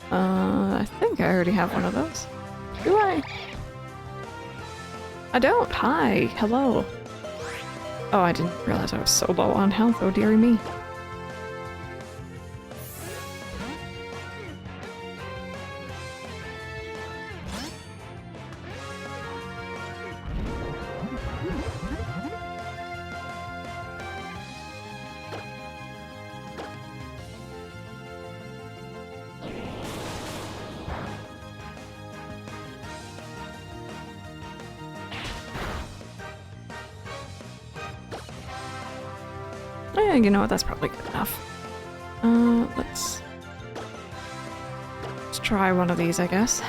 Speaker 1: I think I already have one of those. Do I? I don't. Hi. Hello. Oh, I didn't realize I was so low on health. Oh, dearie me. You know what, that's probably good enough. Let's try one of these, I guess.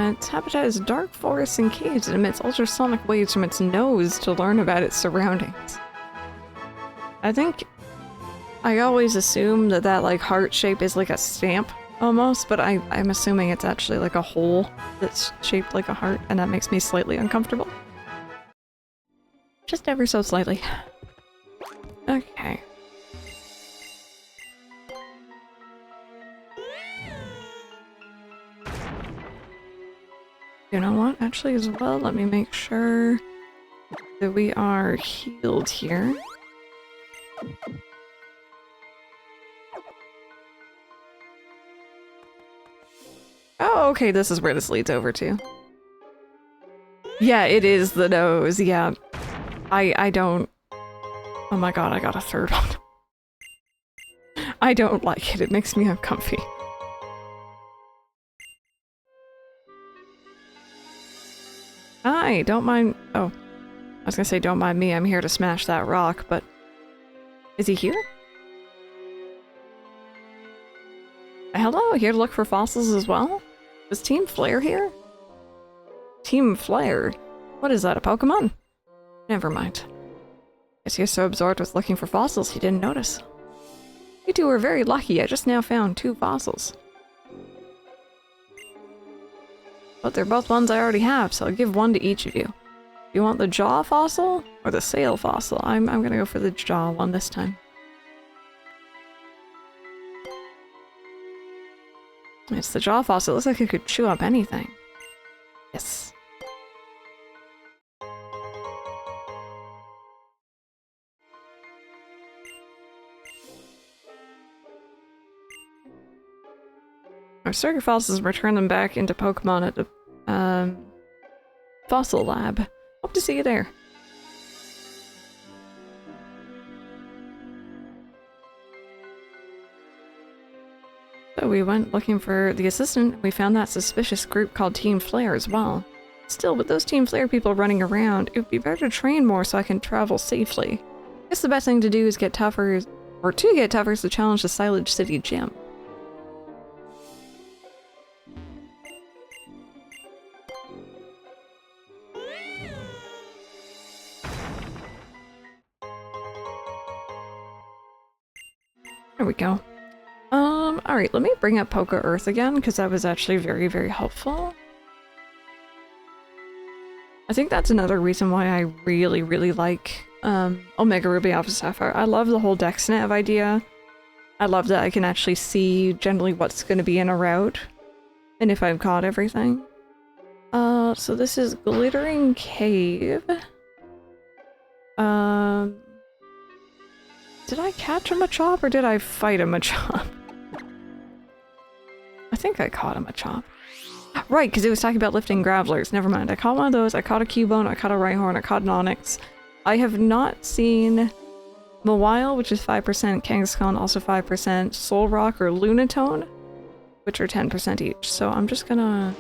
Speaker 1: Its habitat is dark forests and caves. It emits ultrasonic waves from its nose to learn about its surroundings. I think I always assume that like heart shape is like a stamp almost, but I'm assuming it's actually like a hole that's shaped like a heart, and that makes me slightly uncomfortable. Just ever so slightly. Okay. You know what, actually as well, let me make sure that we are healed here. Oh, okay, this is where this leads over to. Yeah, it is the nose, yeah. I don't... Oh my god, I got a third one. I don't like it, it makes me uncomfy. Hi, don't mind- oh. I was gonna say don't mind me, I'm here to smash that rock, but... Is he here? Hello, here to look for fossils as well? Is Team Flare here? Team Flare? What is that, a Pokemon? Never mind. Guess you're so absorbed with looking for fossils he didn't notice. You two were very lucky, I just now found 2 fossils. But they're both ones I already have, so I'll give one to each of you. You want the jaw fossil or the sail fossil? I'm gonna go for the jaw one this time. It's the jaw fossil. It looks like it could chew up anything. Yes. Our circuit fossils return them back into Pokemon at the fossil lab. Hope to see you there. So we went looking for the assistant. We found that suspicious group called Team Flare as well. Still, with those Team Flare people running around, it would be better to train more so I can travel safely. I guess the best thing to do is get tougher Or 2 get tougher to challenge the Silage City Gym. There we go. Alright, let me bring up Poke Earth again, because that was actually very, very helpful. I think that's another reason why I really, really like Omega Ruby Alpha Sapphire. I love the whole DexNav idea. I love that I can actually see generally what's going to be in a route, and if I've caught everything. So this is Glittering Cave. Did I catch a Machop or did I fight a Machop? I think I caught a Machop. Right, because it was talking about lifting Gravelers. Never mind. I caught one of those. I caught a Cubone. I caught a Rhyhorn. I caught an Onyx. I have not seen Mawile, which is 5%. Kangaskhan, also 5%. Solrock or Lunatone, which are 10% each. So I'm just gonna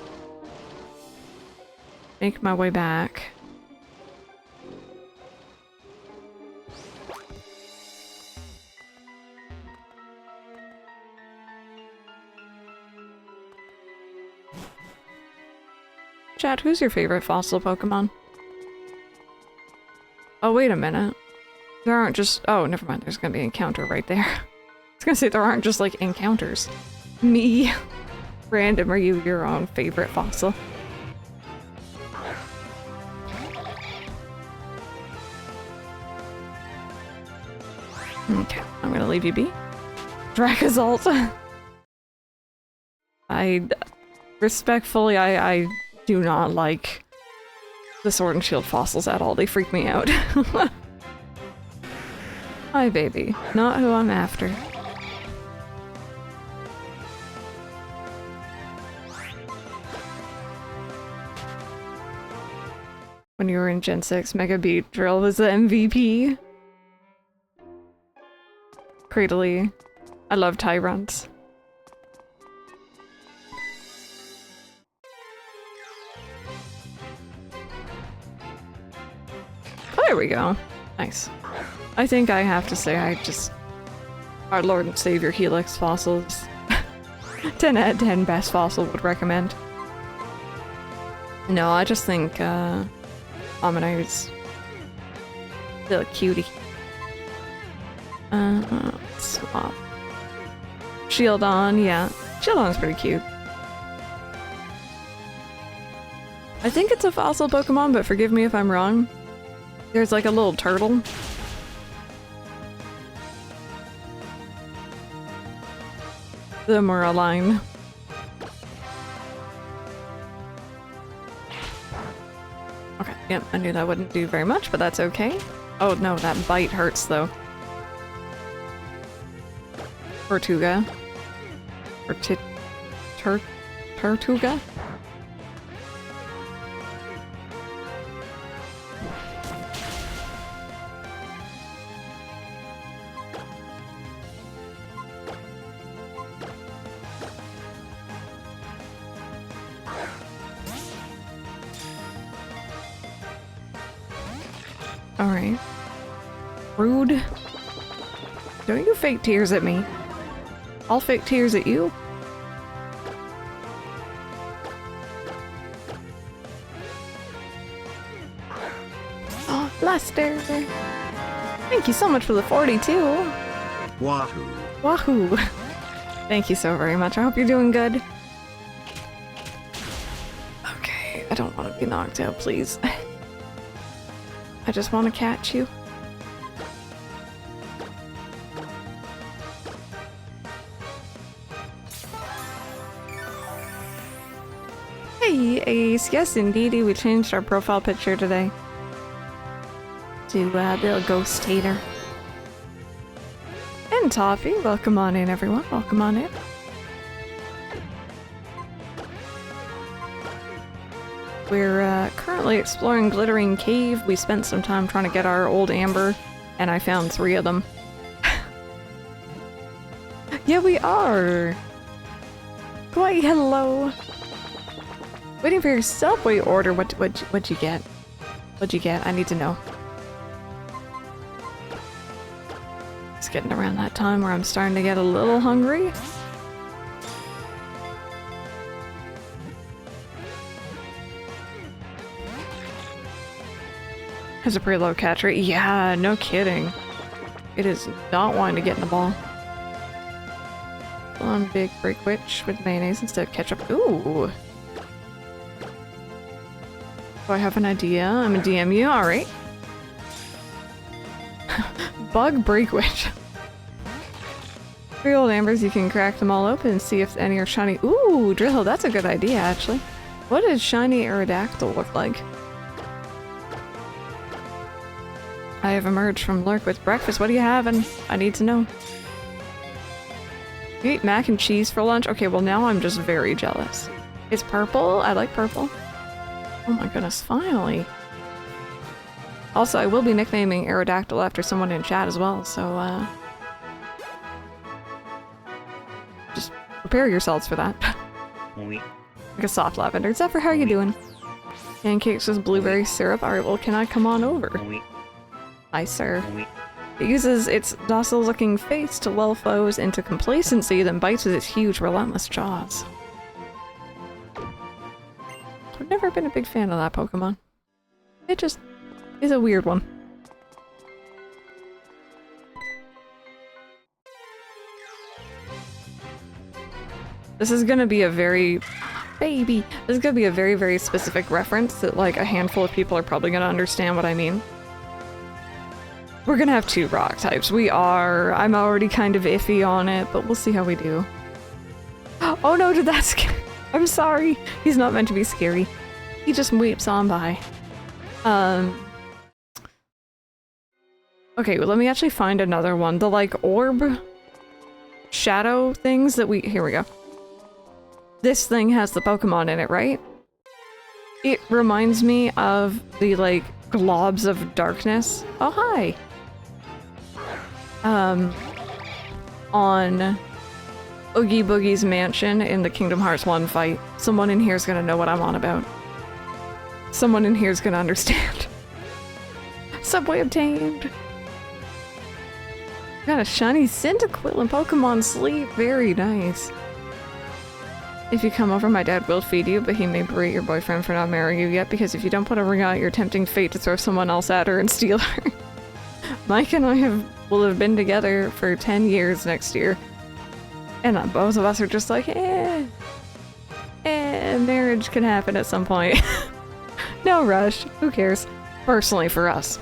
Speaker 1: make my way back. Chat, who's your favorite fossil Pokemon? Oh, wait a minute. There aren't just- oh, never mind, there's gonna be an encounter right there. I was gonna say there aren't just, like, encounters. Me. Random, are you your own favorite fossil? Okay, I'm gonna leave you be. Dracosalt. Respectfully, I do not like the Sword and Shield fossils at all. They freak me out. Hi, baby. Not who I'm after. When you were in Gen 6, Mega Beat Drill was the MVP. Cradily. I love Tyrants. There we go. Nice. I think I have to say our Lord and Savior Helix fossils. 10 out of 10 best fossil would recommend. No, I just think Omanire's still a cutie. Swap. Shieldon, yeah. Shieldon's pretty cute. I think it's a fossil Pokemon, but forgive me if I'm wrong. There's like a little turtle. Them are aligned. Okay, yep, I knew that wouldn't do very much, but that's okay. Oh no, that bite hurts though. Tortuga. Or Tortuga? Alright. Rude. Don't you fake tears at me. I'll fake tears at you. Oh, Blaster. Thank you so much for the 42.
Speaker 2: Wahoo.
Speaker 1: Wahoo. Thank you so very much. I hope you're doing good. Okay, I don't want to be knocked out, please. I just want to catch you. Hey, Ace. Yes, indeedy, we changed our profile picture today to the Ghost Hater. And Toffee, welcome on in, everyone. Welcome on in. We're currently exploring Glittering Cave. We spent some time trying to get our old amber, and I found 3 of them. Yeah, we are! Why, hello! Waiting for your Subway order. What'd you get? What'd you get? I need to know. It's getting around that time where I'm starting to get a little hungry. Has a pretty low catch rate. Yeah, no kidding. It is not wanting to get in the ball. One big break witch with mayonnaise instead of ketchup. Ooh. Do I have an idea? I'm gonna DM you. Alright. Bug break witch. 3 old ambers, you can crack them all open and see if any are shiny. Ooh, drill. That's a good idea, actually. What does shiny Aerodactyl look like? I have emerged from lurk with breakfast. What are you having? I need to know. You eat mac and cheese for lunch? Okay, well now I'm just very jealous. It's purple? I like purple. Oh my goodness, finally. Also, I will be nicknaming Aerodactyl after someone in chat as well, so just prepare yourselves for that. Like a soft lavender. Zephyr, how are you doing? Pancakes with blueberry syrup. Alright, well can I come on over? Hi, sir. It uses its docile-looking face to lull foes into complacency, then bites with its huge, relentless jaws. I've never been a big fan of that Pokemon. It just is a weird one. This is gonna be a very... Baby! This is gonna be a very, very specific reference that, like, a handful of people are probably gonna understand what I mean. We're gonna have 2 rock types. We are. I'm already kind of iffy on it, but we'll see how we do. Oh no, did that scare? I'm sorry. He's not meant to be scary. He just weeps on by. Okay, well, let me actually find another one. The, like, orb shadow things that we... Here we go. This thing has the Pokemon in it, right? It reminds me of the, like, globs of darkness. Oh, hi! On Oogie Boogie's mansion in the Kingdom Hearts 1 fight. Someone in here is gonna know what I'm on about. Someone in here is gonna understand. Subway obtained! Got a shiny Cyndaquil in Pokemon Sleep. Very nice. If you come over, my dad will feed you, but he may berate your boyfriend for not marrying you yet, because if you don't put a ring on it, you're tempting fate to throw someone else at her and steal her. Mike and I will have been together for 10 years next year. And both of us are just like, marriage can happen at some point. No rush. Who cares? Personally for us.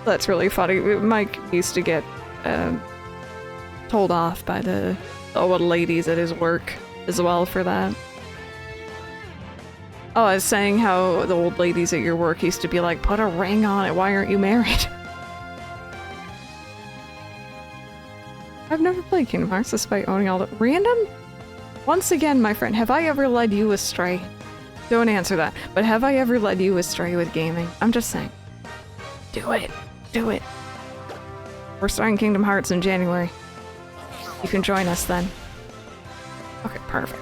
Speaker 1: That's really funny. Mike used to get told off by the old ladies at his work as well for that. Oh, I was saying how the old ladies at your work used to be like, put a ring on it, why aren't you married? I've never played Kingdom Hearts despite owning all the- Random? Once again, my friend, have I ever led you astray? Don't answer that, but have I ever led you astray with gaming? I'm just saying. Do it. Do it. We're starting Kingdom Hearts in January. You can join us then. Okay, perfect.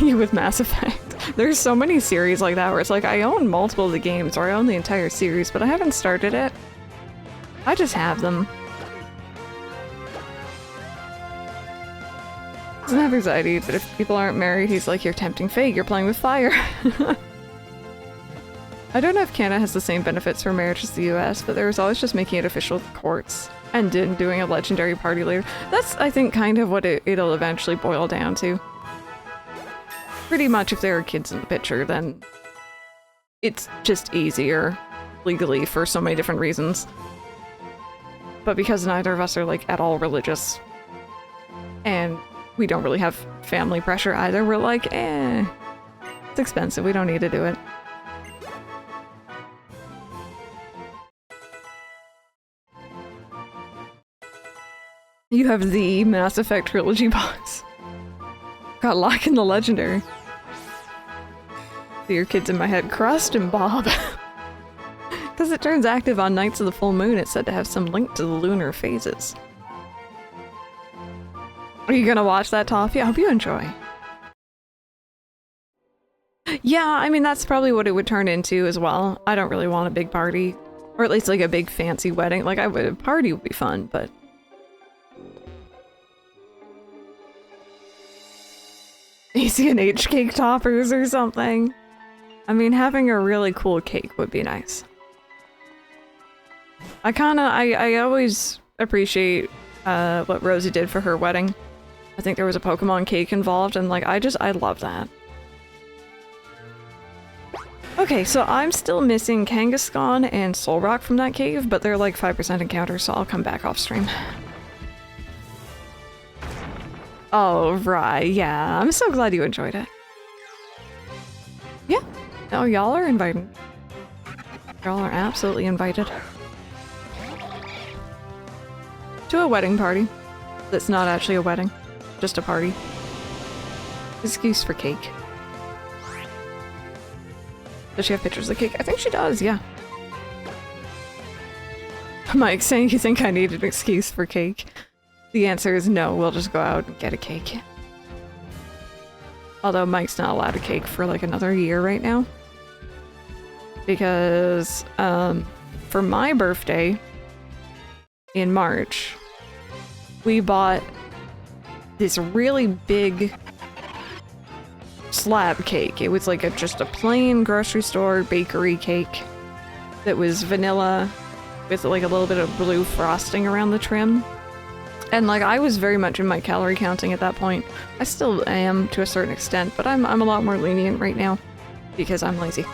Speaker 1: You with Mass Effect. There's so many series like that where it's like, I own multiple of the games, or I own the entire series, but I haven't started it. I just have them. Doesn't have anxiety, but if people aren't married, he's like, you're tempting fate, you're playing with fire. I don't know if Canada has the same benefits for marriage as the US, but there's always just making it official with the courts. And then doing a legendary party later. That's, I think, kind of what it'll eventually boil down to. Pretty much if there are kids in the picture, then it's just easier legally for so many different reasons. But because neither of us are, like, at all religious, and we don't really have family pressure either, we're like, it's expensive, we don't need to do it. You have the Mass Effect Trilogy box. Got lock in the legendary. See your kids in my head, Crust and Bob. Because it turns active on nights of the full moon, it's said to have some link to the lunar phases. Are you gonna watch that, Toffee? I hope you enjoy. Yeah, I mean, that's probably what it would turn into as well. I don't really want a big party Or at least like a big fancy wedding. Like a party would be fun, but... ACNH cake toppers or something. I mean, having a really cool cake would be nice. I always appreciate what Rosie did for her wedding. I think there was a Pokemon cake involved, and like, I love that. Okay, so I'm still missing Kangaskhan and Solrock from that cave, but they're like 5% encounters, so I'll come back off stream. Oh, right, yeah. I'm so glad you enjoyed it. Yeah. No, y'all are invited. Y'all are absolutely invited. To a wedding party. That's not actually a wedding. Just a party. Excuse for cake. Does she have pictures of the cake? I think she does, yeah. Mike saying you think I need an excuse for cake. The answer is no, we'll just go out and get a cake. Although Mike's not allowed a cake for like another year right now. Because, for my birthday in March, we bought this really big slab cake. It was like just a plain grocery store bakery cake that was vanilla with like a little bit of blue frosting around the trim. And like, I was very much in my calorie counting at that point. I still am to a certain extent, but I'm a lot more lenient right now because I'm lazy.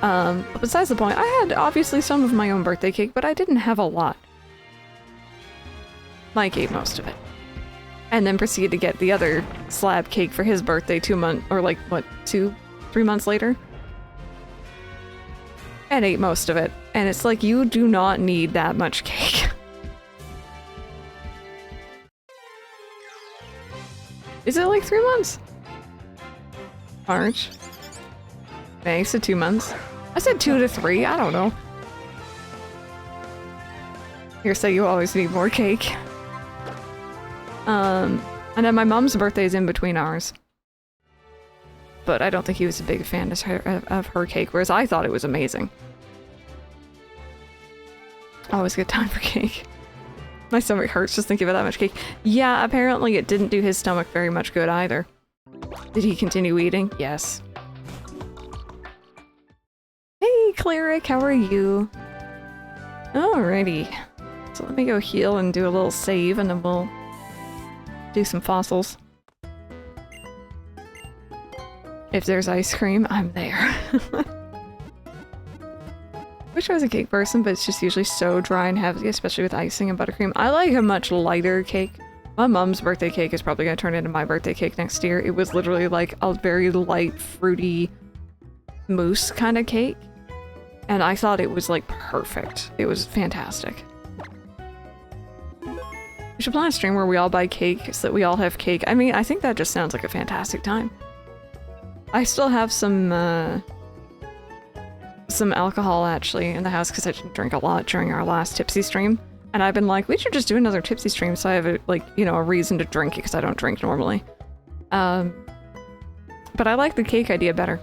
Speaker 1: But besides the point, I had obviously some of my own birthday cake, but I didn't have a lot. Mike ate most of it. And then proceeded to get the other slab cake for his birthday 2 months, or like, what, 3 months later? And ate most of it. And it's like, you do not need that much cake. Is it like 3 months? March? May, so 2 months. I said 2 to 3, I don't know. Here, say you always need more cake. And then my mom's birthday is in between ours. But I don't think he was a big fan of her cake, whereas I thought it was amazing. Always good time for cake. My stomach hurts just thinking about that much cake. Yeah, apparently it didn't do his stomach very much good either. Did he continue eating? Yes. Hey, Cleric, how are you? Alrighty. So let me go heal and do a little save, and then we'll do some fossils. If there's ice cream, I'm there. Wish I was a cake person, but it's just usually so dry and heavy, especially with icing and buttercream. I like a much lighter cake. My mom's birthday cake is probably gonna turn into my birthday cake next year. It was literally like a very light, fruity mousse kind of cake. And I thought it was like perfect. It was fantastic. We should plan a stream where we all buy cake so that we all have cake. I mean, I think that just sounds like a fantastic time. I still have some alcohol actually in the house because I didn't drink a lot during our last Tipsy stream. And I've been like, we should just do another Tipsy stream so I have a reason to drink it because I don't drink normally. But I like the cake idea better.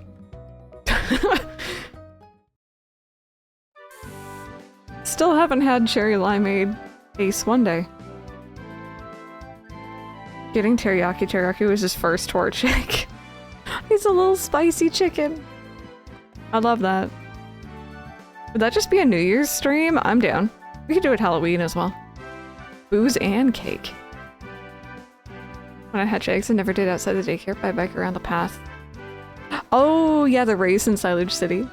Speaker 1: Still haven't had cherry limeade Ace one day. Getting teriyaki. Teriyaki was his first torch chick. He's a little spicy chicken. I love that. Would that just be a New Year's stream? I'm down. We could do it Halloween as well. Booze and cake. When I hatch eggs, I never did outside the daycare, but I bike around the path. Oh, yeah, the race in Silage City.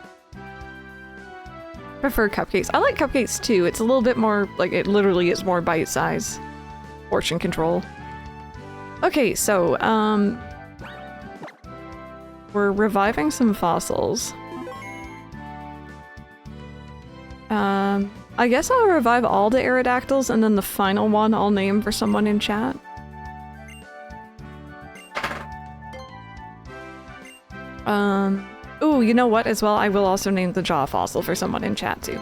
Speaker 1: Prefer cupcakes. I like cupcakes too. It's a little bit more, like, it literally is more bite size. Portion control. Okay, so, we're reviving some fossils. I guess I'll revive all the Aerodactyls and then the final one I'll name for someone in chat. Ooh, you know what as well? I will also name the jaw fossil for someone in chat too.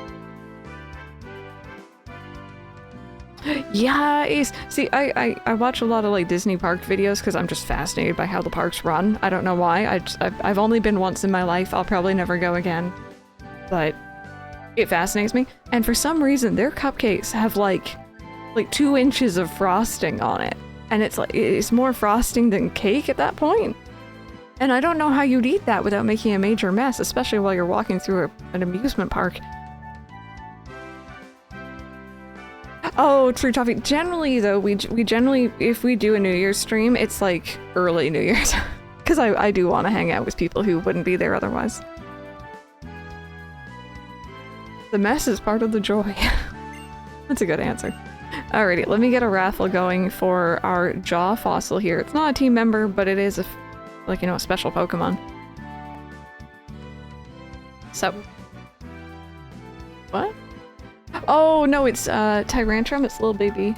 Speaker 1: Yeah, Ace. See, I watch a lot of like Disney park videos because I'm just fascinated by how the parks run. I don't know why. I've only been once in my life. I'll probably never go again. But It fascinates me. And for some reason, their cupcakes have like 2 inches of frosting on it. And it's more frosting than cake at that point. And I don't know how you'd eat that without making a major mess, especially while you're walking through an amusement park. Oh, True Toffee. Generally, though, we generally, if we do a New Year's stream, it's like early New Year's. Because I do want to hang out with people who wouldn't be there otherwise. The mess is part of the joy. That's a good answer. Alrighty, let me get a raffle going for our Jaw fossil here. It's not a team member, but it is a special Pokemon. So. What? Oh, no, it's Tyrantrum. It's little baby.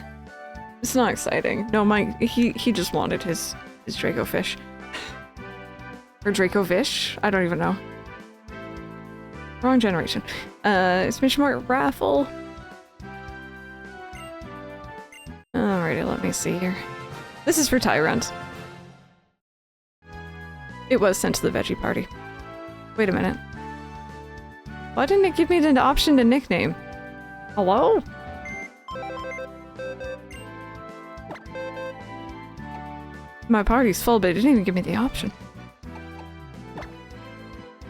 Speaker 1: It's not exciting. No, he just wanted his Draco fish. Or Draco Fish? I don't even know. Wrong generation. Smishmort raffle. Alrighty, let me see here. This is for Tyrant. It was sent to the veggie party. Wait a minute. Why didn't it give me the option to nickname? Hello? My party's full, but it didn't even give me the option.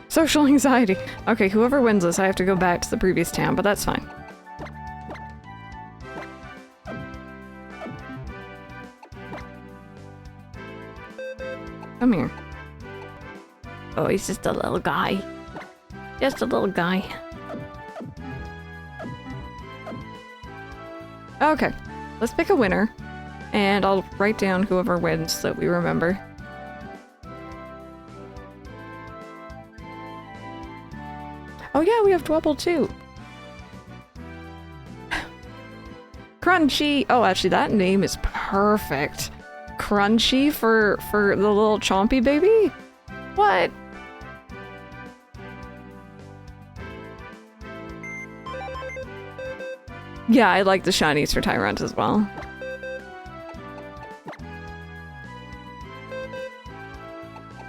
Speaker 1: Social anxiety. Okay, whoever wins this, I have to go back to the previous town, but that's fine. Come here. Oh, he's just a little guy. Just a little guy. Okay, let's pick a winner, and I'll write down whoever wins so that we remember. Oh yeah, we have Dwebble too. Crunchy! Oh, actually that name is perfect. Crunchy for the little chompy baby? What? Yeah, I like the shinies for Tyrant as well.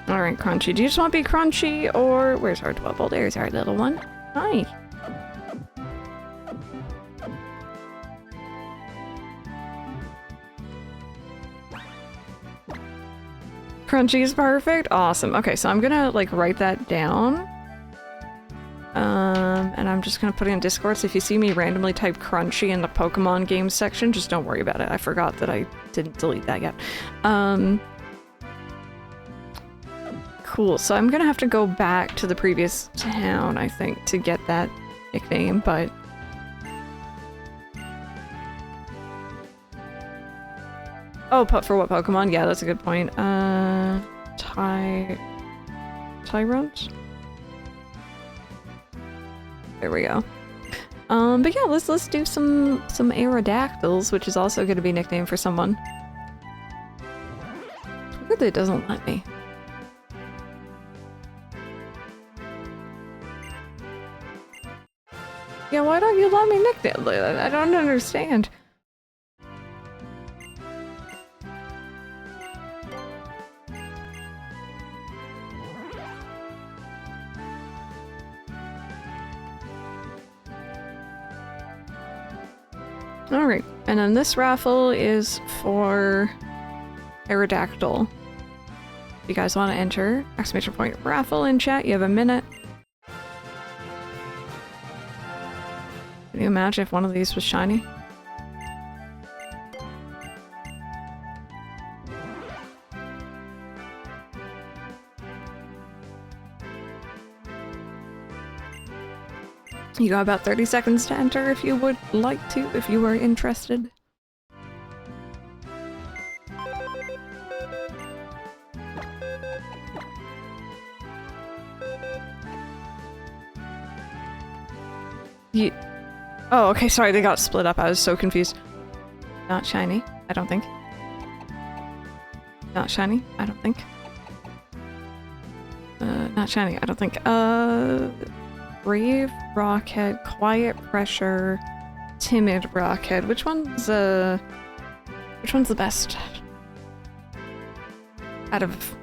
Speaker 1: Alright, Crunchy. Do you just want to be Crunchy, or... Where's our Dwebble? There's our little one. Hi. Crunchy is perfect? Awesome. Okay, so I'm gonna, like, write that down. And I'm just gonna put it in Discord, so if you see me randomly type Crunchy in the Pokemon games section, just don't worry about it. I forgot that I didn't delete that yet. Cool, so I'm gonna have to go back to the previous town, I think, to get that nickname, but... Oh, for what Pokemon? Yeah, that's a good point. Tyrant? There we go. But yeah, let's do some Aerodactyls, which is also gonna be nicknamed for someone. Weird that it doesn't let me. Yeah, why don't you let me nickname it? I don't understand. Alright, and then this raffle is for Aerodactyl. If you guys want to enter, exclamation point raffle in chat, you have a minute. Can you imagine if one of these was shiny? You got about 30 seconds to enter if you would like to, if you were interested. Oh, okay, sorry, they got split up. I was so confused. Not shiny, I don't think. Not shiny, I don't think. Not shiny, I don't think. Brave Rockhead, Quiet Pressure, Timid Rockhead. Which one's the best? Out of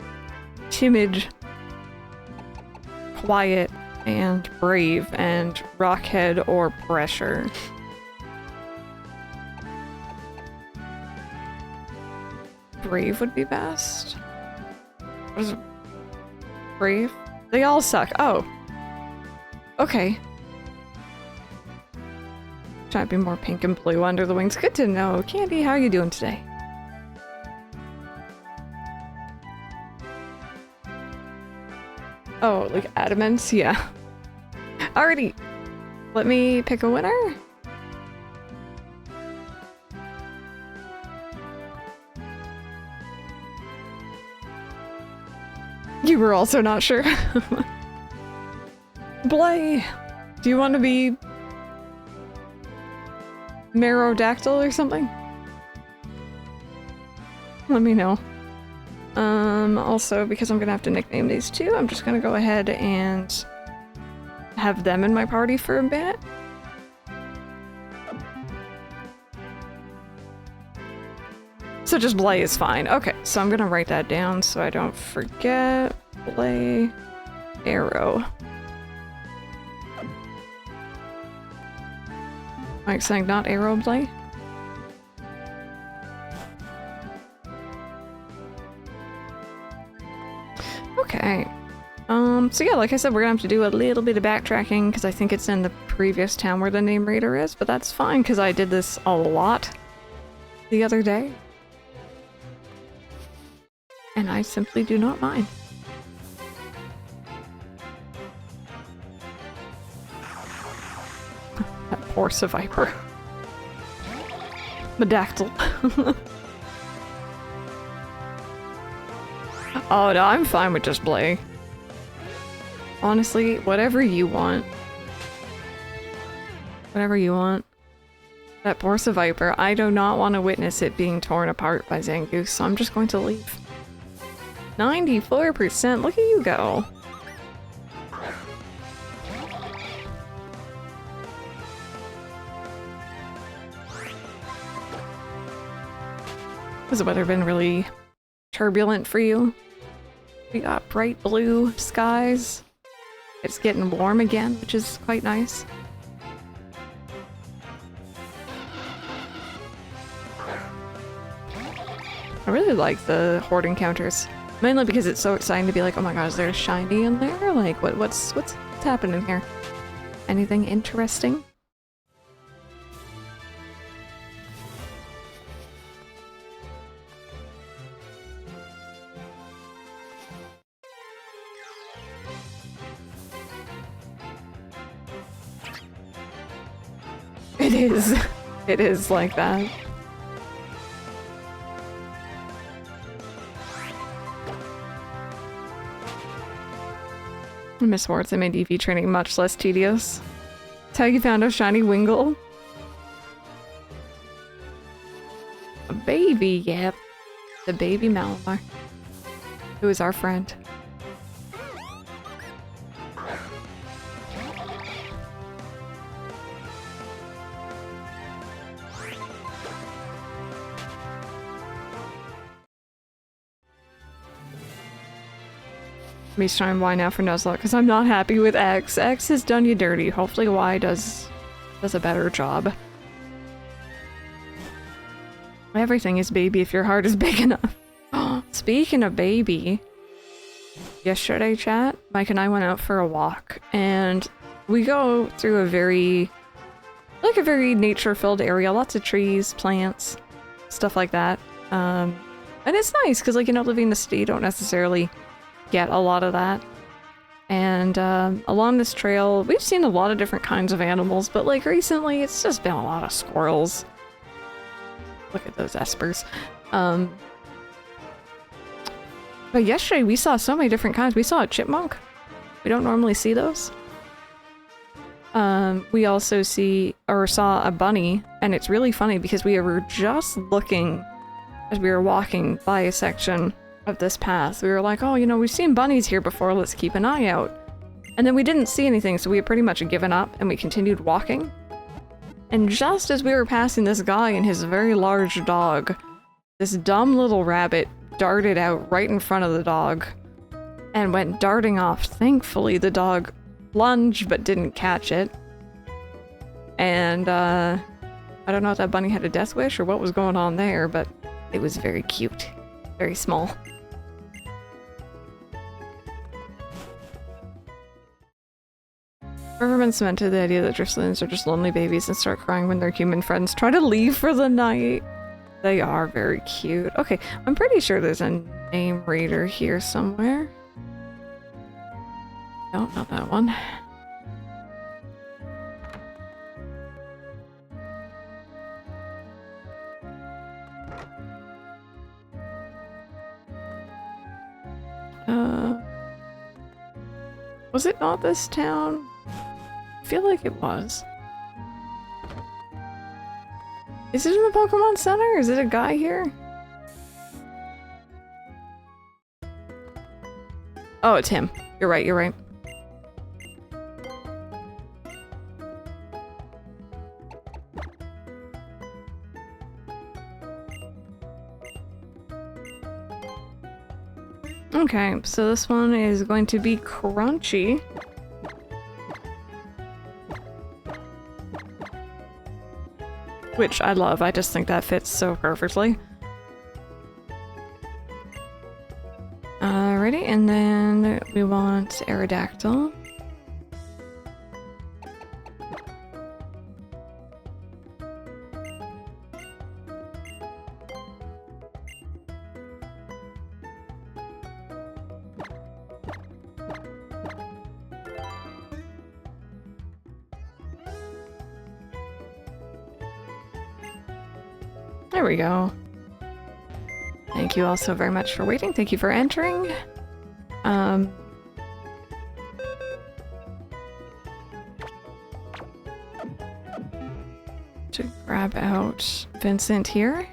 Speaker 1: Timid, Quiet, and Brave and Rockhead or Pressure. Brave would be best. What is Brave? They all suck. Oh. Okay. Trying to be more pink and blue under the wings. Good to know. Candy, how are you doing today? Oh, like adamants? Yeah. Alrighty. Let me pick a winner. You were also not sure. Blay, do you want to be Marrowdactyl or something? Let me know. Also, because I'm gonna have to nickname these two, I'm just gonna go ahead and have them in my party for a bit. So just Blay is fine. Okay, so I'm gonna write that down so I don't forget. Blay, Arrow. Like saying not Arrow Blay? Okay. So yeah, like I said, we're gonna have to do a little bit of backtracking because I think it's in the previous town where the name reader is, but that's fine because I did this a lot the other day. And I simply do not mind. That poor Viper. Medactyl. Oh no, I'm fine with just Blay. Honestly, whatever you want. Whatever you want. That poor Viper, I do not want to witness it being torn apart by Zangoose, so I'm just going to leave. 94%, look at you go. Has the weather been really turbulent for you? We got bright blue skies. It's getting warm again, which is quite nice. I really like the horde encounters. Mainly because it's so exciting to be like, oh my god, is there a shiny in there? Like, what's happening here? Anything interesting? It is. It is like that. Miss Wards, I made EV training much less tedious. That's how you found a shiny Wingull? A baby, yep. The baby Malamar. Who is our friend. Me trying Y now for Nuzlocke because I'm not happy with X. X has done you dirty. Hopefully Y does a better job. Everything is baby if your heart is big enough. Speaking of baby, yesterday, chat, Mike and I went out for a walk and we go through a very nature-filled area. Lots of trees, plants, stuff like that. And it's nice because, like, you know, living in the city, you don't necessarily get a lot of that. And along this trail, we've seen a lot of different kinds of animals, but like recently it's just been a lot of squirrels. Look at those espers. But yesterday we saw so many different kinds. We saw a chipmunk. We don't normally see those. We also saw a bunny, and it's really funny because we were just looking as we were walking by a section of this path. We were like, oh, you know, we've seen bunnies here before, let's keep an eye out. And then we didn't see anything, so we had pretty much given up and we continued walking. And just as we were passing this guy and his very large dog, this dumb little rabbit darted out right in front of the dog and went darting off. Thankfully, the dog lunge but didn't catch it. And I don't know if that bunny had a death wish or what was going on there, but it was very cute. Very small. I've never been cemented to the idea that driftlings are just lonely babies and start crying when their human friends try to leave for the night. They are very cute. Okay, I'm pretty sure there's a name reader here somewhere. No, not that one. Was it not this town? I feel like it was. Is it in the Pokemon Center? Is it a guy here? Oh, it's him. You're right, you're right. Okay, so this one is going to be crunchy. Which I love, I just think that fits so perfectly. Alrighty, and then we want Aerodactyl. There we go. Thank you all so very much for waiting. Thank you for entering. To grab out Vincent here.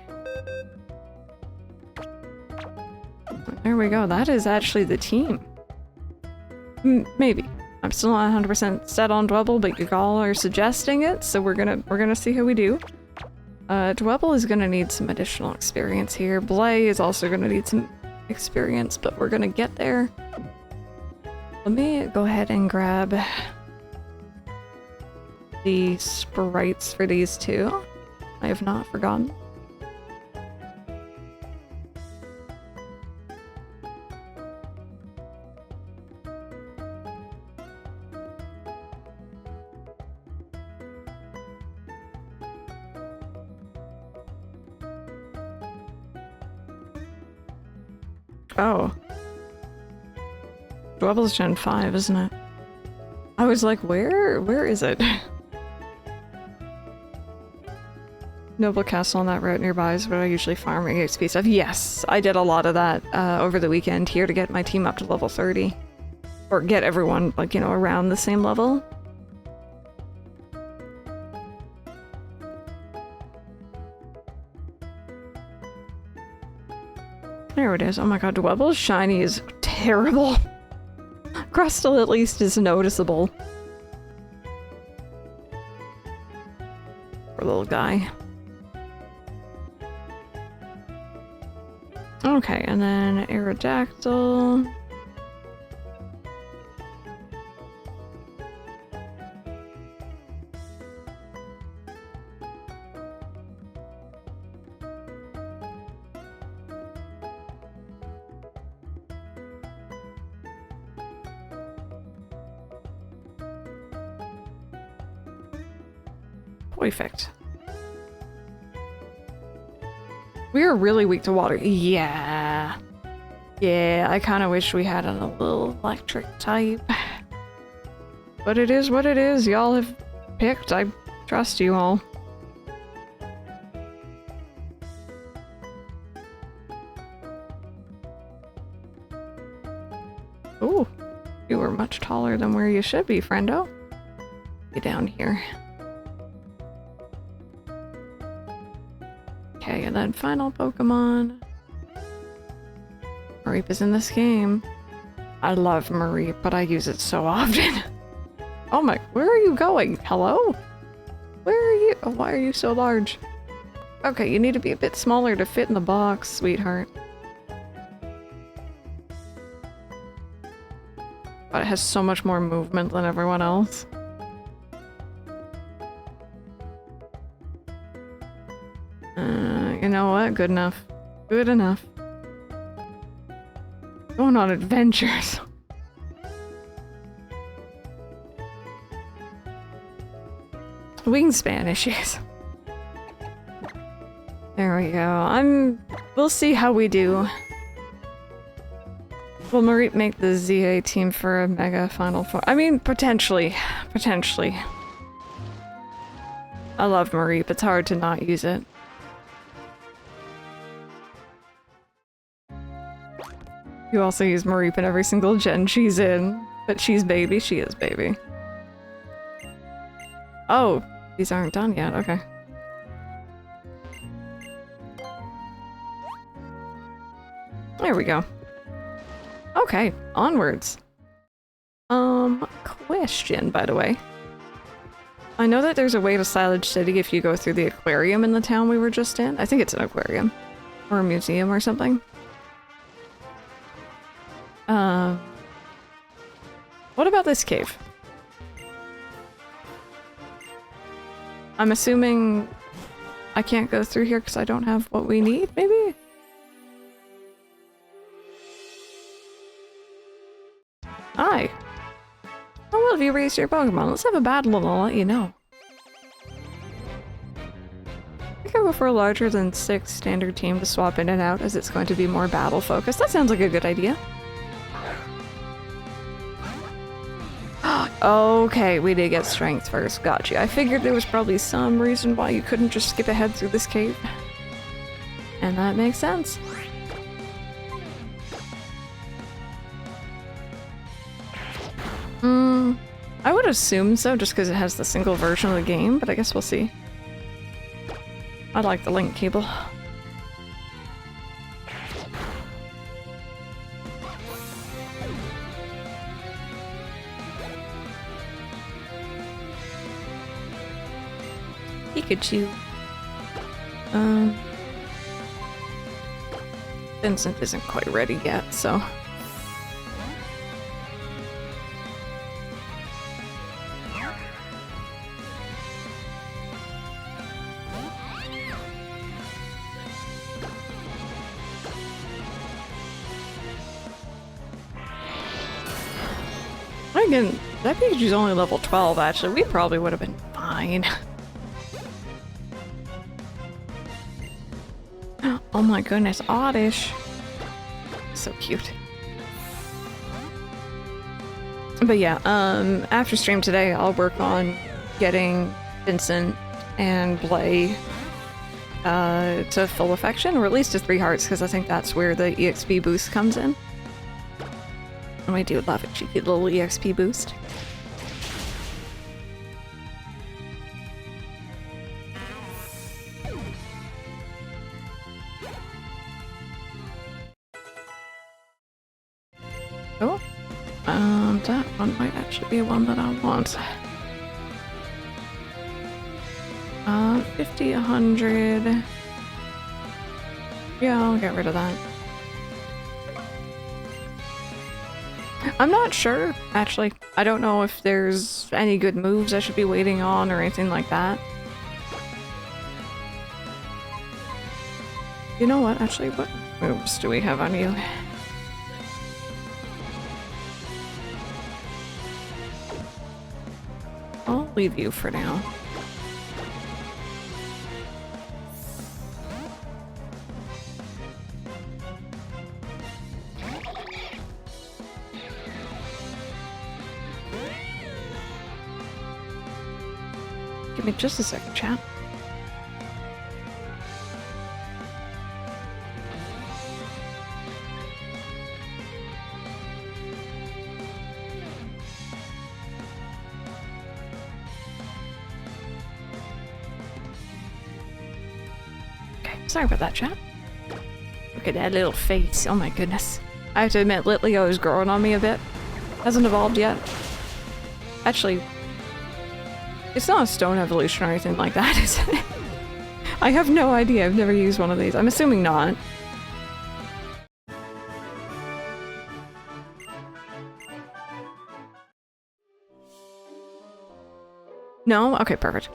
Speaker 1: There we go. That is actually the team. Maybe. I'm still not 100% set on Dwebble, but you all are suggesting it, so we're gonna see how we do. Dwebble is gonna need some additional experience here. Blay is also gonna need some experience, but we're gonna get there. Let me go ahead and grab the sprites for these two. I have not forgotten. Oh. Dwebble's Gen 5, isn't it? I was like, where is it? Noble Castle on that route nearby is where I usually farm EXP stuff. Yes, I did a lot of that over the weekend here to get my team up to level 30. Or get everyone, like, you know, around the same level. There it is. Oh my god, Dwebble's shiny is terrible. Crustle at least is noticeable. Poor little guy. Okay, and then Aerodactyl. Perfect. We are really weak to water. Yeah. Yeah, I kind of wish we had a little electric type. But it is what it is. Y'all have picked. I trust you all. Ooh. You were much taller than where you should be, friendo. Get down here. Okay, and then final Pokemon. Mareep is in this game. I love Mareep, but I use it so often. Oh my, where are you going? Hello? Where are you? Oh, why are you so large? Okay, you need to be a bit smaller to fit in the box, sweetheart. but it has so much more movement than everyone else. You know what? Good enough. Good enough. Going on adventures. Wingspan issues. There we go. We'll see how we do. Will Mareep make the ZA team for a Mega Final Four? I mean, potentially. Potentially. I love Mareep. It's hard to not use it. You also use Mareep in every single gen she's in. But she's baby. She is baby. Oh, these aren't done yet. Okay. There we go. Okay, onwards. Question, by the way. I know that there's a way to Silage City if you go through the aquarium in the town we were just in. I think it's an aquarium. Or a museum or something. What about this cave? I'm assuming I can't go through here because I don't have what we need, maybe? Hi. How well have you raised your Pokemon? Let's have a battle and I'll let you know. I think I'll go for a larger than 6 standard team to swap in and out as it's going to be more battle focused. That sounds like a good idea. Okay, we did get strength first. Gotcha. I figured there was probably some reason why you couldn't just skip ahead through this cave. And that makes sense. I would assume so, just because it has the single version of the game, but I guess we'll see. I like the link cable. Pikachu. Vincent isn't quite ready yet, so... Again, that Pikachu's only level 12, actually. We probably would have been fine. Oh my goodness, Oddish. So cute. But yeah, after stream today, I'll work on getting Vincent and Blay to full affection, or at least to 3 hearts, because I think that's where the EXP boost comes in. And I do love a cheeky little EXP boost. Oh, that one might actually be one that I want. 50, 100. Yeah, I'll get rid of that. I'm not sure, actually. I don't know if there's any good moves I should be waiting on or anything like that. You know what, actually, what moves do we have on you? I'll leave you for now. Give me just a second, chat. Okay, sorry about that, chat. Look at that little face. Oh my goodness. I have to admit, Litleo is growing on me a bit. Hasn't evolved yet. Actually, it's not a stone evolution or anything like that, is it? I have no idea. I've never used one of these. I'm assuming not. No? Okay, perfect.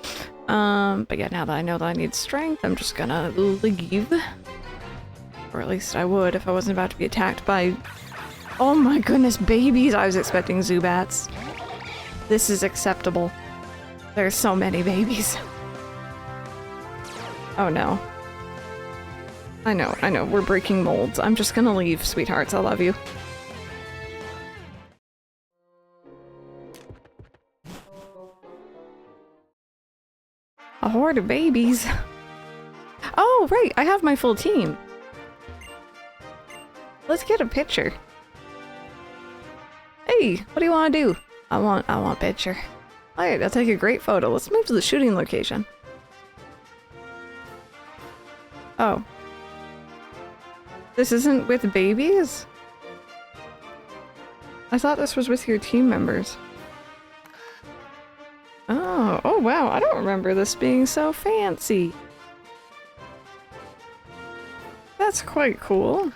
Speaker 1: But yeah, now that I know that I need strength, I'm just gonna leave. Or at least I would if I wasn't about to be attacked by... Oh my goodness, babies! I was expecting Zubats. This is acceptable. There's so many babies. Oh no. I know, we're breaking molds. I'm just gonna leave, sweethearts, I love you. A horde of babies. Oh, right, I have my full team. Let's get a picture. Hey, what do you want to do? I want picture. Alright, I'll take a great photo. Let's move to the shooting location. Oh. This isn't with babies? I thought this was with your team members. Oh wow, I don't remember this being so fancy. That's quite cool.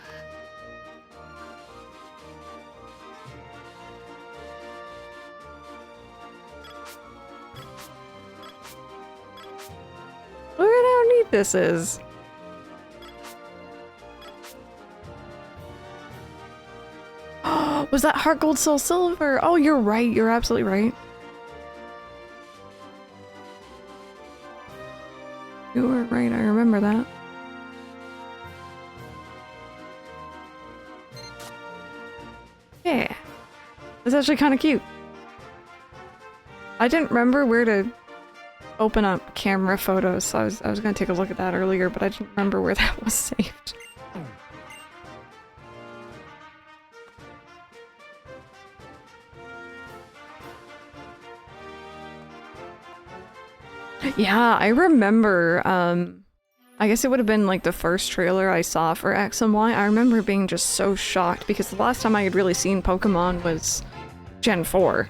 Speaker 1: Look at how neat this is. Was that Heart Gold Soul Silver? Oh, you're right. You're absolutely right. You were right. I remember that. Yeah. It's actually kind of cute. I didn't remember where to open up camera photos, so I was gonna take a look at that earlier, but I didn't remember where that was saved. Yeah, I remember, I guess it would have been like the first trailer I saw for X and Y. I remember being just so shocked because the last time I had really seen Pokemon was Gen 4.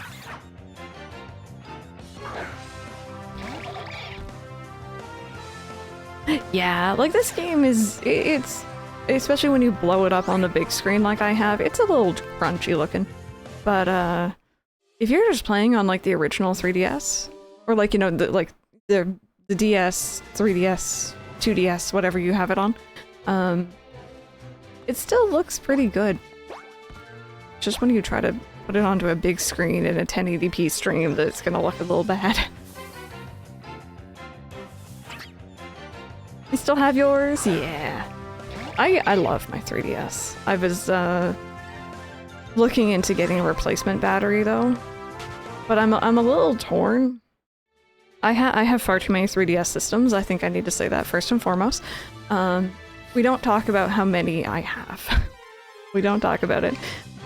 Speaker 1: Yeah, like this game is, it's, especially when you blow it up on the big screen like I have, it's a little crunchy looking. But, if you're just playing on like the original 3DS, or like, you know, the DS, 3DS, 2DS, whatever you have it on, it still looks pretty good. Just when you try to put it onto a big screen in a 1080p stream, that it's gonna look a little bad. You still have yours? Yeah. I love my 3DS. I was, looking into getting a replacement battery though, but I'm a little torn. I have far too many 3DS systems. I think I need to say that first and foremost. We don't talk about how many I have. We don't talk about it,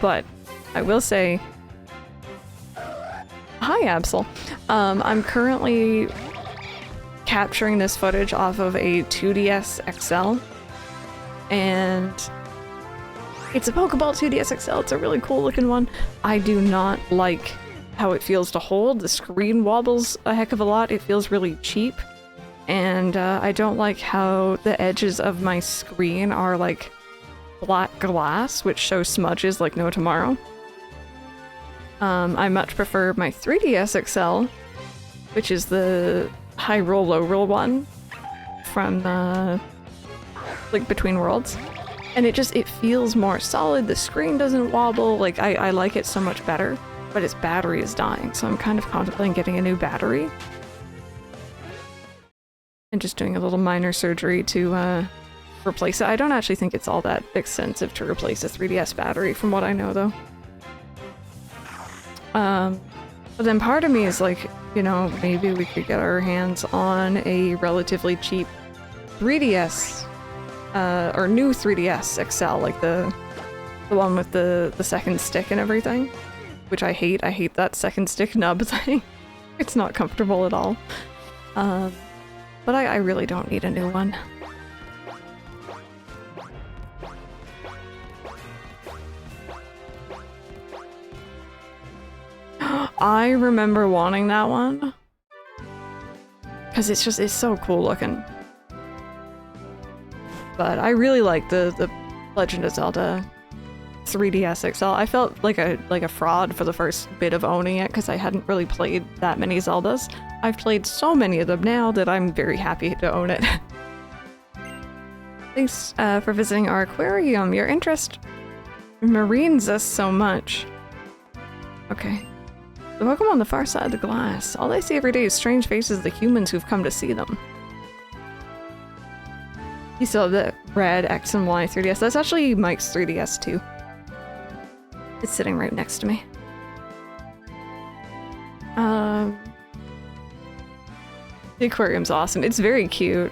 Speaker 1: but I will say, hi Absol. I'm currently capturing this footage off of a 2DS XL, and it's a Pokeball 2DS XL. It's a really cool looking one. I do not like how it feels to hold. The screen wobbles a heck of a lot. It feels really cheap. And I don't like how the edges of my screen are like black glass, which shows smudges like no tomorrow. I much prefer my 3DS XL, which is the high roll, low roll one from like Between Worlds. And it feels more solid. The screen doesn't wobble. Like I like it so much better. But its battery is dying, so I'm kind of contemplating getting a new battery. And just doing a little minor surgery to replace it. I don't actually think it's all that expensive to replace a 3DS battery, from what I know, though. But then part of me is like, you know, maybe we could get our hands on a relatively cheap 3DS, or new 3DS XL, like the one with the second stick and everything. Which I hate. I hate that second stick nub thing. It's not comfortable at all. But I really don't need a new one. I remember wanting that one. Because it's so cool looking. But I really like the Legend of Zelda 3DS XL. I felt like a fraud for the first bit of owning it because I hadn't really played that many Zeldas. I've played so many of them now that I'm very happy to own it. Thanks for visiting our aquarium. Your interest marines us so much. Okay. The Pokemon on the far side of the glass. All they see every day is strange faces of the humans who've come to see them. You still have the red X and Y 3DS. That's actually Mike's 3DS too. It's sitting right next to me. The aquarium's awesome. It's very cute.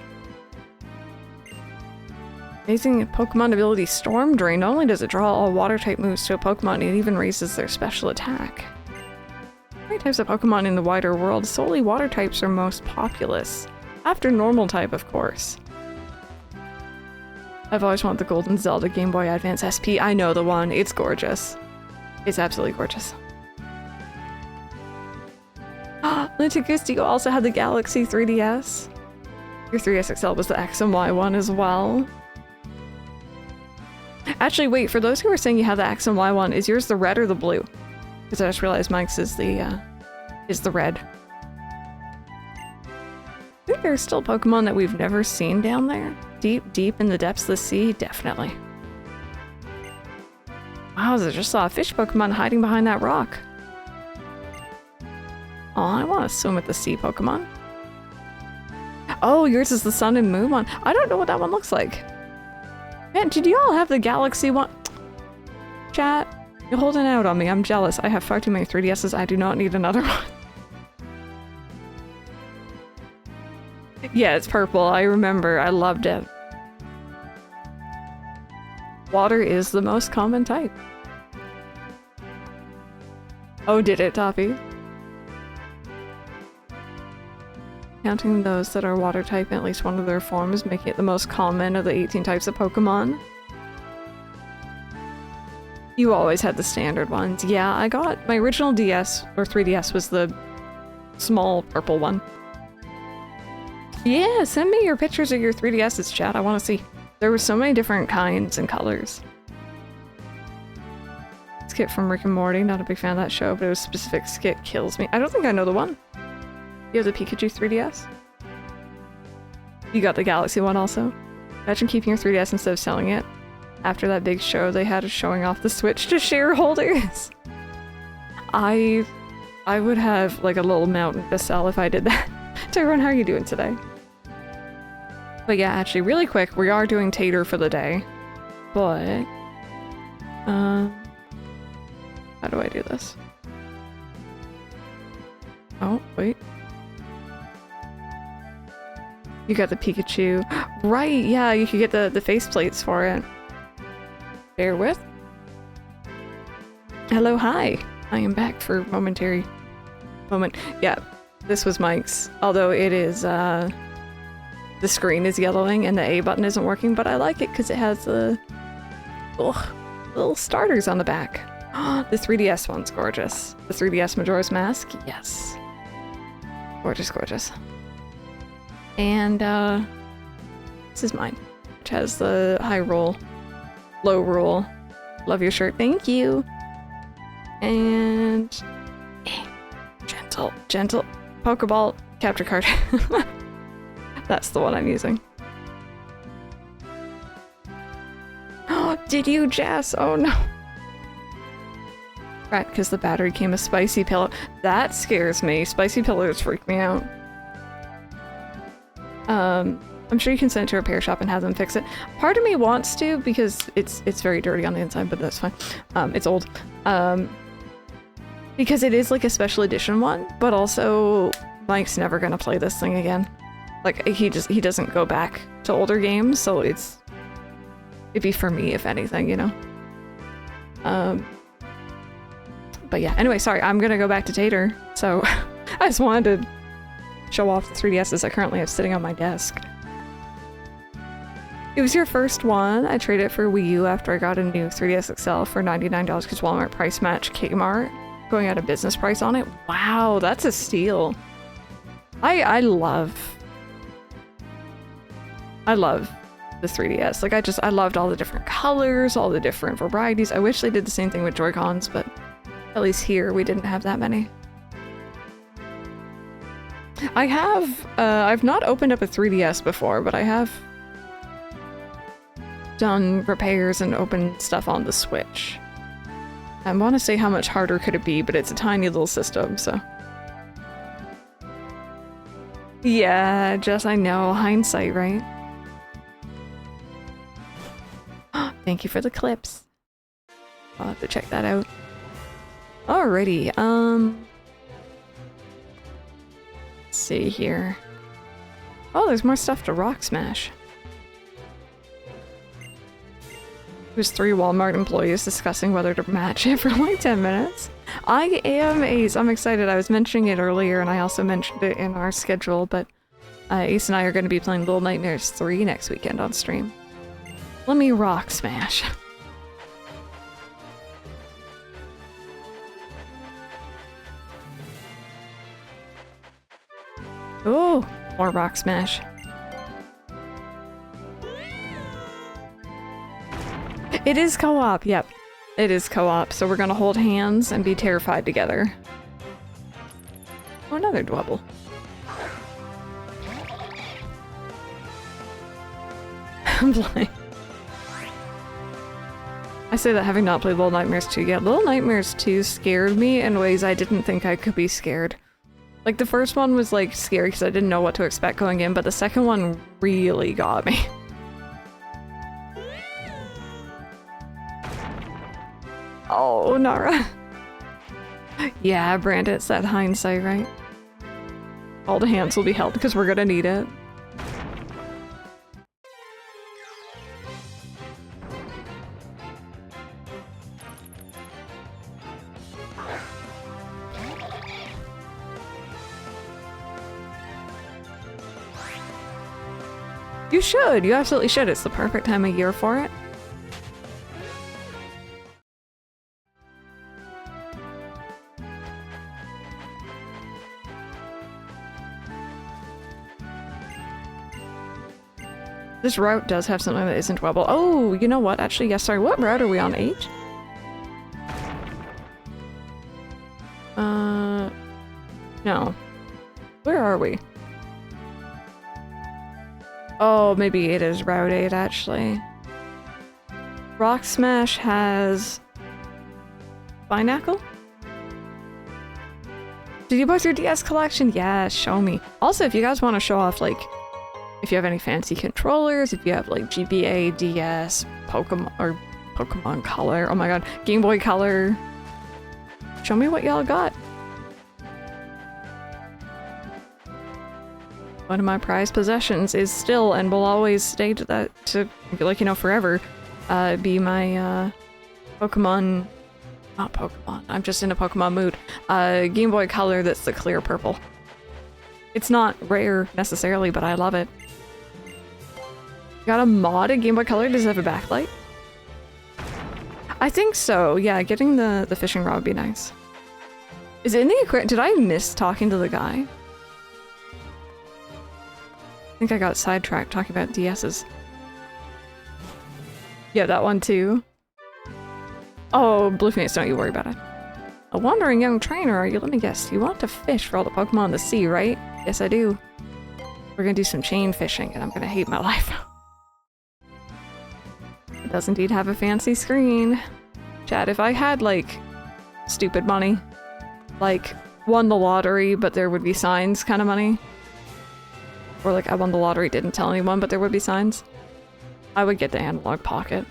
Speaker 1: Amazing Pokemon ability Storm Drain. Not only does it draw all water-type moves to a Pokemon, it even raises their special attack. Many types of Pokemon in the wider world, solely water types are most populous. After normal type, of course. I've always wanted the Golden Zelda Game Boy Advance SP. I know the one. It's gorgeous. It's absolutely gorgeous. Lintagus, you also had the Galaxy 3DS. Your 3DS XL was the X and Y one as well. Actually, wait, for those who are saying you have the X and Y one, is yours the red or the blue? Because I just realized Mike's is the red. I think there's still Pokemon that we've never seen down there. Deep in the depths of the sea, definitely. Wow, I just saw a fish Pokemon hiding behind that rock. Oh, I want to swim with the sea Pokemon. Oh, yours is the Sun and Moon one. I don't know what that one looks like. Man, did you all have the Galaxy one? Chat, you're holding out on me. I'm jealous. I have far too many 3DSs. I do not need another one. Yeah, it's purple. I remember. I loved it. Water is the most common type. Oh, did it, Toppy? Counting those that are water type in at least one of their forms, making it the most common of the 18 types of Pokemon. You always had the standard ones. Yeah, I got my original DS, or 3DS, was the small purple one. Yeah, send me your pictures of your 3DS's, chat. I want to see. There were so many different kinds and colors. Skit from Rick and Morty, not a big fan of that show, but it was specific skit kills me. I don't think I know the one. You have the Pikachu 3DS? You got the Galaxy one also? Imagine keeping your 3DS instead of selling it. After that big show they had showing off the Switch to shareholders. I would have like a little mountain to sell if I did that. Tyrone, how are you doing today? But yeah, actually, really quick, we are doing Tater for the day. But... how do I do this? Oh, wait. You got the Pikachu. Right, yeah, you could get the faceplates for it. Bear with. Hello, hi. I am back for a momentary moment. Yeah, this was Mike's. Although it is, the screen is yellowing and the A button isn't working, but I like it because it has the little starters on the back. The 3DS one's gorgeous. The 3DS Majora's Mask, yes. Gorgeous, gorgeous. And, this is mine, which has the high roll, low roll. Love your shirt, thank you. And, gentle, Pokeball capture card. That's the one I'm using. Oh, did you, Jess? Oh no. Right, because the battery came a spicy pillow. That scares me. Spicy pillows freak me out. I'm sure you can send it to a repair shop and have them fix it. Part of me wants to because it's very dirty on the inside, but that's fine. It's old. Because it is like a special edition one, but also Mike's never gonna play this thing again. Like he doesn't go back to older games, so it'd be for me if anything, you know. But yeah, anyway, sorry, I'm gonna go back to Tater. So I just wanted to show off the 3DSs I currently have sitting on my desk. It was your first one. I traded it for Wii U after I got a new 3DS XL for $99 because Walmart price match Kmart, going at a business price on it. Wow, that's a steal. I love the 3DS. Like I loved all the different colors, all the different varieties. I wish they did the same thing with Joy-Cons, but at least here we didn't have that many. I have, I've not opened up a 3DS before, but I have done repairs and opened stuff on the Switch. I want to say how much harder could it be, but it's a tiny little system, so. Yeah, Jess, I know. Hindsight, right? Thank you for the clips. I'll have to check that out. Alrighty, let's see here. Oh, there's more stuff to rock smash. There's 3 Walmart employees discussing whether to match it for like 10 minutes. I am Ace. I'm excited. I was mentioning it earlier, and I also mentioned it in our schedule, but Ace and I are going to be playing Little Nightmares 3 next weekend on stream. Let me rock smash. Oh, more rock smash. It is co-op, yep. It is co-op, so we're gonna hold hands and be terrified together. Oh, another Dwebble. I'm playing. I say that having not played Little Nightmares 2 yet. Little Nightmares 2 scared me in ways I didn't think I could be scared. Like, the first one was, like, scary because I didn't know what to expect going in, but the second one really got me. Oh, Nara. Yeah, Brandon, it's that hindsight, right? All the hands will be held because we're gonna need it. You should! You absolutely should. It's the perfect time of year for it. This route does have something that isn't Webble. Oh, you know what? Actually, yes, sorry. What route are we on? 8? No. Where are we? Oh, maybe it is Route 8, actually. Rock Smash has... Binacle? Did you both your DS collection? Yeah, show me. Also, if you guys want to show off, like, if you have any fancy controllers, if you have, like, GBA, DS, Pokemon, or Pokemon Color, oh my god, Game Boy Color, show me what y'all got. One of my prized possessions is still, and will always stay to that, to, like, you know, forever, be my, Pokemon... Not Pokemon, I'm just in a Pokemon mood. Game Boy Color that's the clear purple. It's not rare, necessarily, but I love it. Got a modded Game Boy Color? Does it have a backlight? I think so, yeah, getting the fishing rod would be nice. Is it in the aquarium? Did I miss talking to the guy? I think I got sidetracked talking about DS's. Yeah, that one too. Oh, Blueface, don't you worry about it. A wandering young trainer, are you? Let me guess. You want to fish for all the Pokemon in the sea, right? Yes, I do. We're gonna do some chain fishing, and I'm gonna hate my life. It does indeed have a fancy screen. Chat, if I had, like, stupid money, like, won the lottery, but there would be signs kind of money, or like I won the lottery, didn't tell anyone, but there would be signs, I would get the Analog Pocket.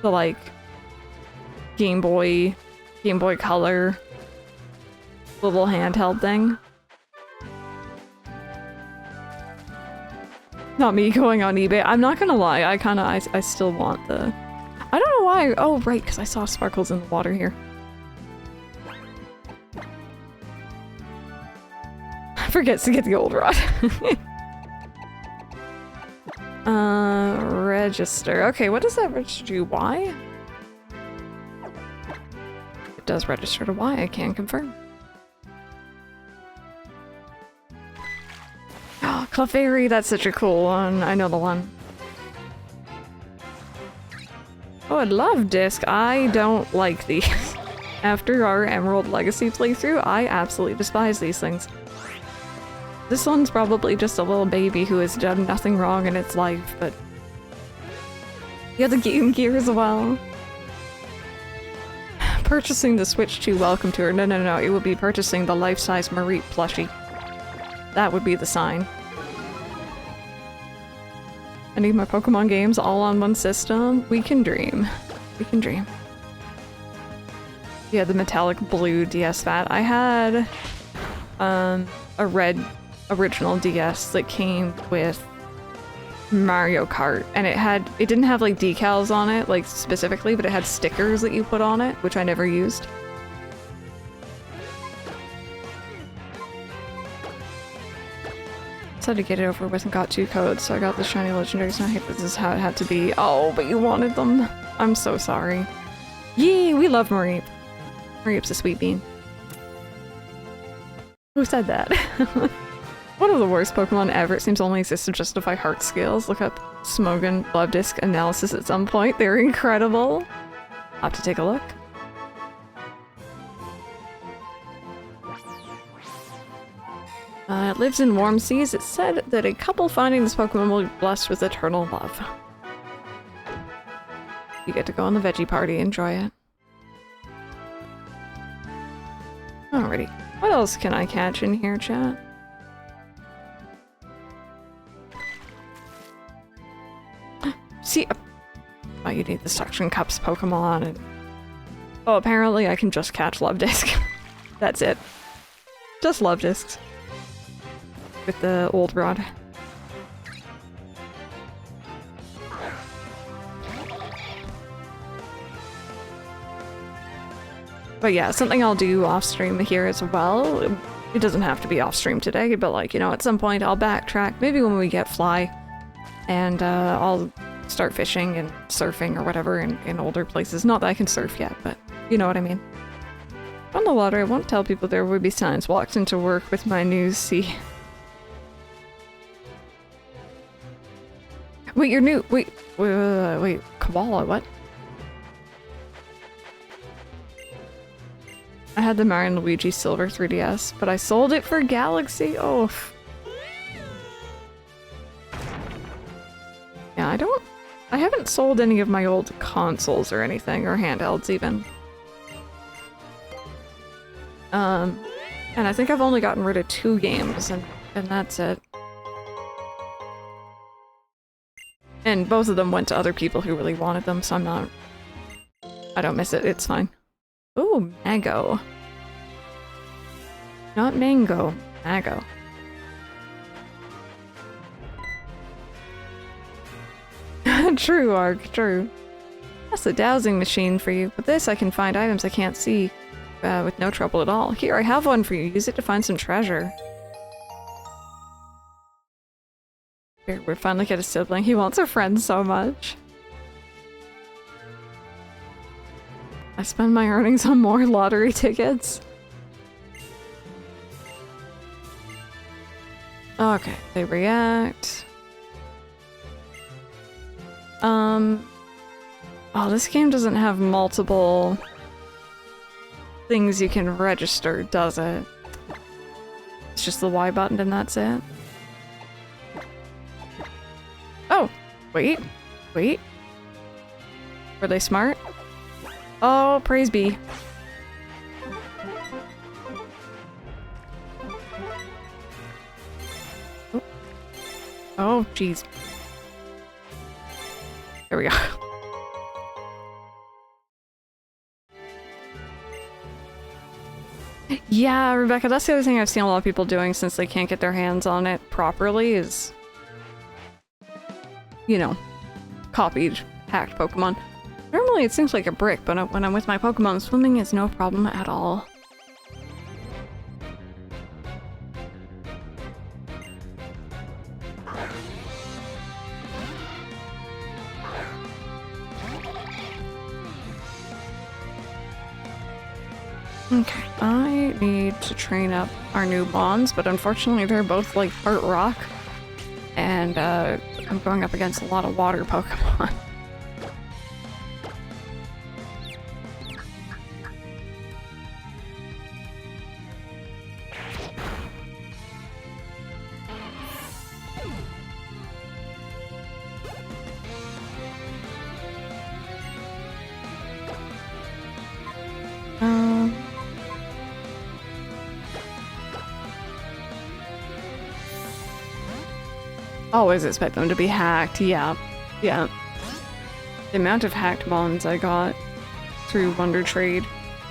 Speaker 1: The, like, Game Boy Color little handheld thing. Not me going on eBay. I'm not gonna lie, I still want the... I don't know why. Oh, right, because I saw sparkles in the water here. Forgets to get the old rod. Register. Okay, what does that register to? Y? It does register to Y, I can confirm. Oh, Clefairy, that's such a cool one. I know the one. Oh, I love Disc. I don't like these. After our Emerald Legacy playthrough, I absolutely despise these things. This one's probably just a little baby who has done nothing wrong in its life, but... You have the Game Gear as well. Purchasing the Switch 2 welcome tour. No, no, no, it would be purchasing the life-size Mareep plushie. That would be the sign. I need my Pokemon games all on one system. We can dream. We can dream. Yeah, the metallic blue DS Fat. I had a red original DS that came with Mario Kart, and it didn't have like decals on it, like specifically, but it had stickers that you put on it, which I never used. Just had to get it over with and got 2 codes, so I got the shiny legendaries, and I hate this is how it had to be. Oh, but you wanted them. I'm so sorry. Yee, we love Mareep. Mareep's a sweet bean. Who said that? One of the worst Pokemon ever. It seems only exists to justify heart scales. Look up Smogon Love Disc analysis at some point. They're incredible. I'll have to take a look. It lives in warm seas. It's said that a couple finding this Pokemon will be blessed with eternal love. You get to go on the veggie party. Enjoy it. Alrighty. What else can I catch in here, chat? See, oh, you need the suction cups Pokemon, and oh, apparently I can just catch Love Disc. That's it. Just Love Discs. With the old rod. But yeah, something I'll do off stream here as well. It doesn't have to be off stream today, but like, you know, at some point I'll backtrack. Maybe when we get Fly, and I'll start fishing and surfing or whatever in older places. Not that I can surf yet, but you know what I mean. On the water, I won't tell people there would be signs. Walked into work with my news. See. Wait, you're new. Wait, Koala, what? I had the Mario and Luigi Silver 3DS, but I sold it for Galaxy. Oh. Yeah, I haven't sold any of my old consoles or anything, or handhelds even. And I think I've only gotten rid of 2 games, and that's it. And both of them went to other people who really wanted them, so I don't miss it, it's fine. Ooh, Mango. Not Mango, Mango. True, Ark, true. That's the dowsing machine for you. With this, I can find items I can't see with no trouble at all. Here, I have one for you. Use it to find some treasure. Here, we finally get a sibling. He wants a friend so much. I spend my earnings on more lottery tickets. Okay, they react. Oh, this game doesn't have multiple things you can register, does it? It's just the Y button and that's it. Oh, wait. Were they smart? Oh, praise be. Oh, jeez. There we go. Yeah, Rebecca, that's the other thing I've seen a lot of people doing since they can't get their hands on it properly is, you know, copied, hacked Pokemon. Normally it seems like a brick, but when I'm with my Pokemon, swimming is no problem at all. Okay, I need to train up our new Bonds, but unfortunately they're both like part rock, and I'm going up against a lot of water Pokemon. always expect them to be hacked. Yeah. Yeah. The amount of hacked mons I got through Wonder Trade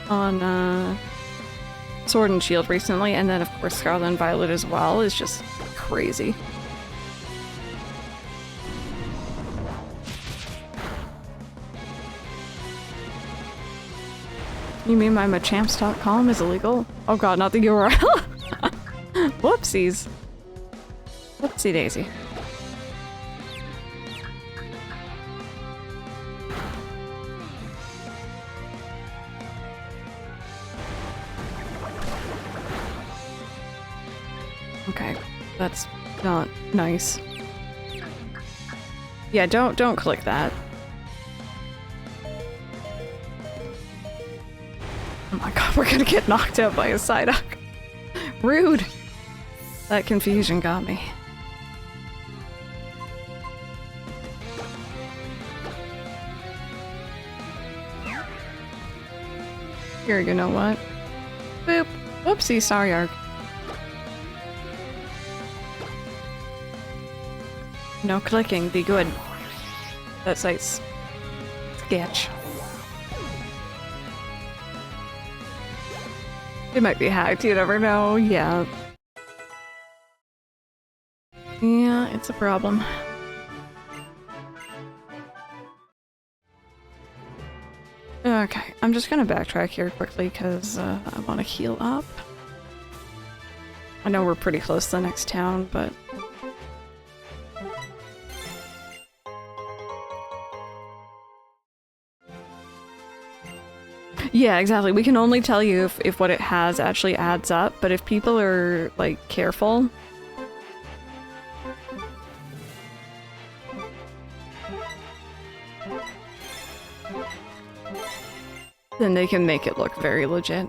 Speaker 1: on Sword and Shield recently, and then of course Scarlet and Violet as well, is just crazy. You mean my machamps.com is illegal? Oh god, not the URL. Whoopsies. Whoopsie daisy. Okay, that's not nice. Yeah, don't click that. Oh my god, we're gonna get knocked out by a Psyduck. Rude! That confusion got me. Here, you know what? Boop! Whoopsie, sorry, Ark. No clicking, be good. That site's sketch. It might be hacked, you never know, yeah. Yeah, it's a problem. Okay, I'm just gonna backtrack here quickly because I want to heal up. I know we're pretty close to the next town, but... Yeah, exactly. We can only tell you if what it has actually adds up, but if people are, like, careful... then they can make it look very legit.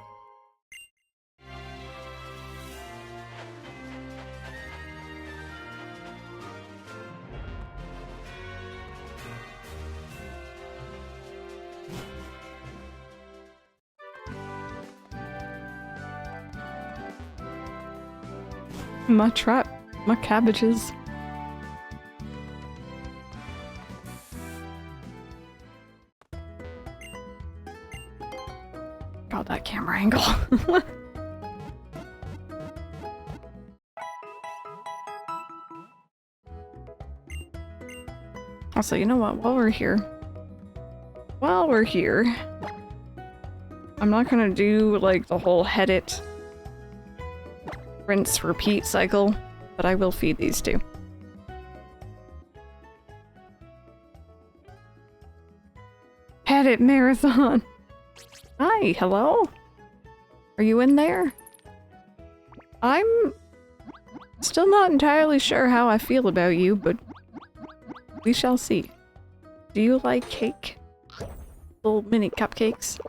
Speaker 1: My trap, my cabbages. God, that camera angle. Also, you know what? While we're here, I'm not gonna do like the whole head it, rinse, repeat cycle, but I will feed these two. Head it marathon. Hi, hello? Are you in there? I'm still not entirely sure how I feel about you, but we shall see. Do you like cake? Little mini cupcakes?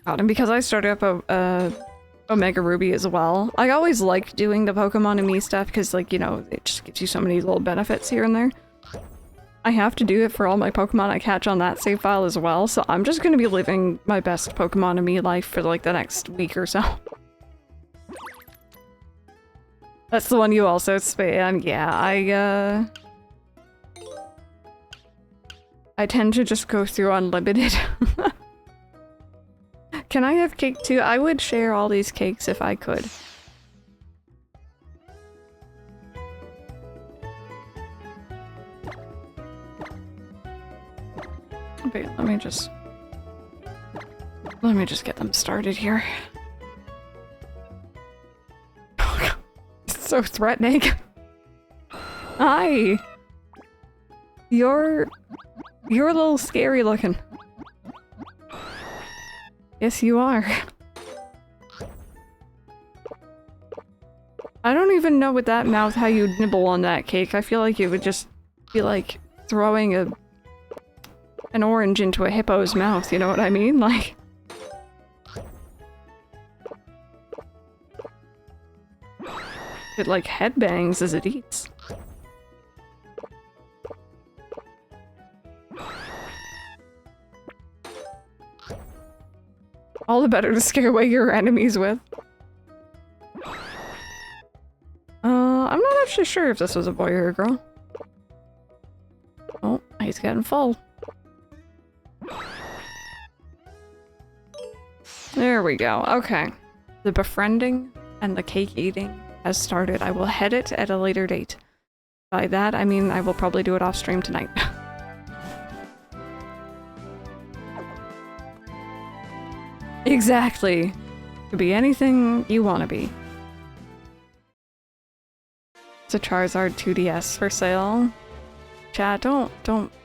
Speaker 1: God, and because I started up a Omega Ruby as well, I always liked doing the Pokemon and Me stuff because, like, you know, it just gives you so many little benefits here and there. I have to do it for all my Pokemon I catch on that save file as well, so I'm just gonna be living my best Pokemon and Me life for, like, the next week or so. That's the one you also spam. Yeah, I tend to just go through unlimited. Can I have cake too? I would share all these cakes if I could. Okay, let me just get them started here. It's so threatening. Hi. You're a little scary looking. Yes, you are. I don't even know with that mouth how you'd nibble on that cake. I feel like it would just be like throwing an orange into a hippo's mouth, you know what I mean? Like... it like headbangs as it eats. All the better to scare away your enemies with. I'm not actually sure if this was a boy or a girl. Oh, he's getting full. There we go. Okay. The befriending and the cake eating has started. I will head it at a later date. By that, I mean I will probably do it off stream tonight. Exactly. Could be anything you want to be. It's a Charizard 2DS for sale. Chat, don't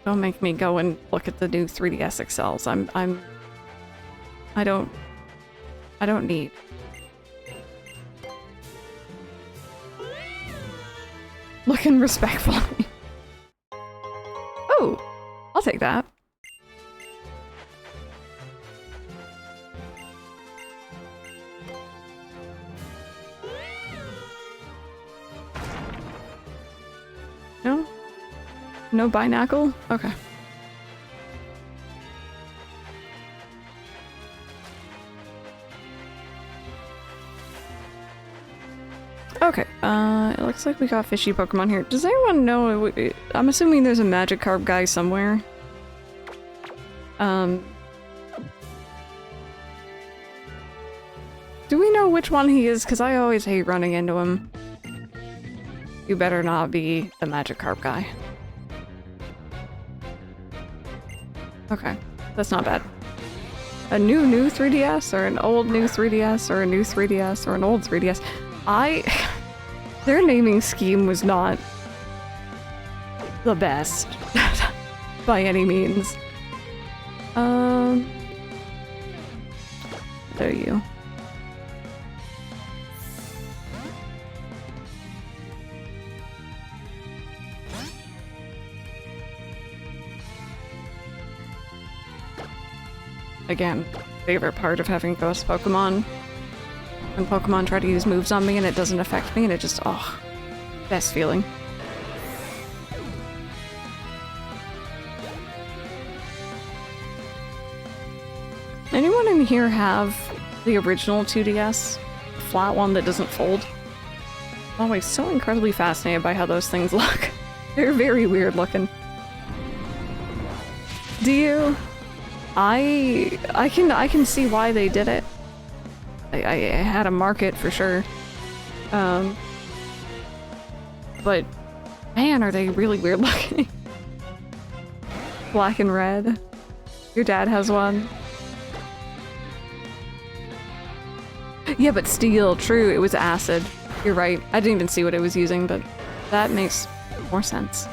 Speaker 1: make me go and look at the new 3DS XLs. I don't need. Looking respectfully. Oh, I'll take that. No? No binacle? Okay. Okay, it looks like we got fishy Pokemon here. Does anyone know? I'm assuming there's a Magikarp guy somewhere. Do we know which one he is? Because I always hate running into him. You better not be the Magikarp guy. Okay, that's not bad. A new 3DS, or an old new 3DS, or a new 3DS, or an old 3DS. Their naming scheme was not the best by any means. There you. Again, favorite part of having ghost Pokemon. When Pokemon try to use moves on me and it doesn't affect me and it just, oh, best feeling. Anyone in here have the original 2DS? The flat one that doesn't fold? I'm always so incredibly fascinated by how those things look. They're very weird looking. Do you? I can see why they did it. I had a market for sure. But man, are they really weird looking. Black and red. Your dad has one. Yeah, but steel, true, it was acid. You're right. I didn't even see what it was using, but that makes more sense.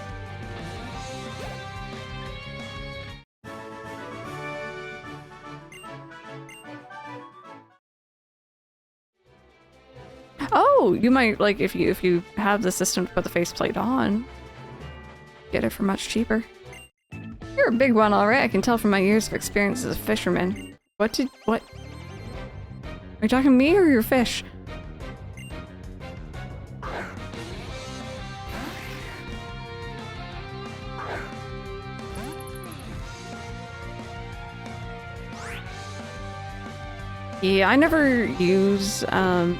Speaker 1: Oh, you might, like, if you have the system to put the faceplate on, get it for much cheaper. You're a big one, alright. I can tell from my years of experience as a fisherman. What? Are you talking to me or your fish? Yeah, I never use, the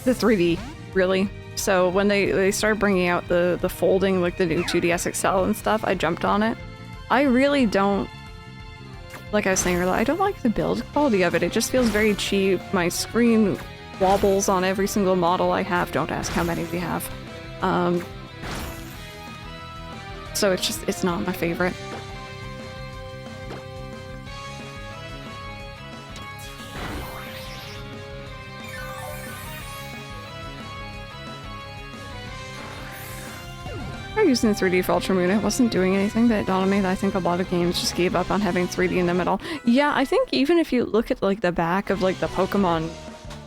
Speaker 1: 3D, really. So when they started bringing out the folding, like the new 2DS XL and stuff, I jumped on it. I really don't, like I was saying earlier, I don't like the build quality of it. It just feels very cheap. My screen wobbles on every single model I have. Don't ask how many we have. So it's not my favorite. Using 3D for Ultra Moon, it wasn't doing anything, but it dawned on me that I think a lot of games just gave up on having 3D in them at all. Yeah, I think even if you look at like the back of like the Pokemon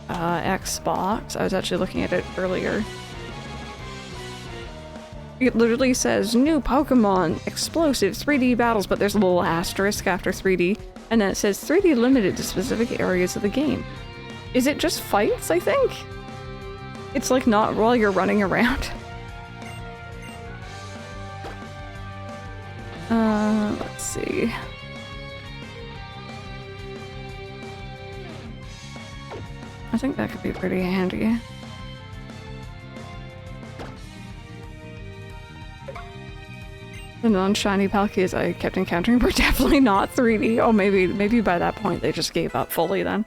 Speaker 1: Xbox, I was actually looking at it earlier. It literally says new Pokemon, explosive 3D battles, but there's a little asterisk after 3D, and then it says 3D limited to specific areas of the game. Is it just fights, I think? It's like not while you're running around. Let's see. I think that could be pretty handy. The non-shiny Palkies I kept encountering were definitely not 3D. Oh, maybe by that point they just gave up fully then.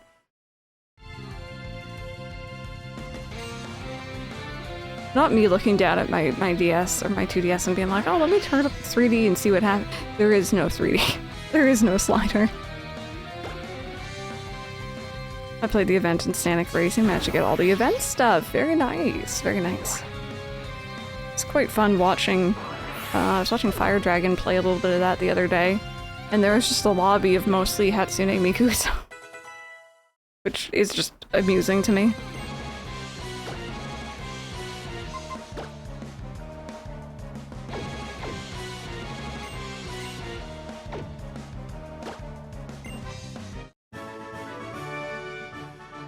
Speaker 1: Not me looking down at my DS or my 2DS and being like, oh, let me turn up the 3D and see what happens. There is no 3D. There is no slider. I played the event in Stanic Racing, managed to get all the event stuff. Very nice, very nice. It's quite fun watching, I was watching Fire Dragon play a little bit of that the other day, and there was just a lobby of mostly Hatsune Mikus, which is just amusing to me.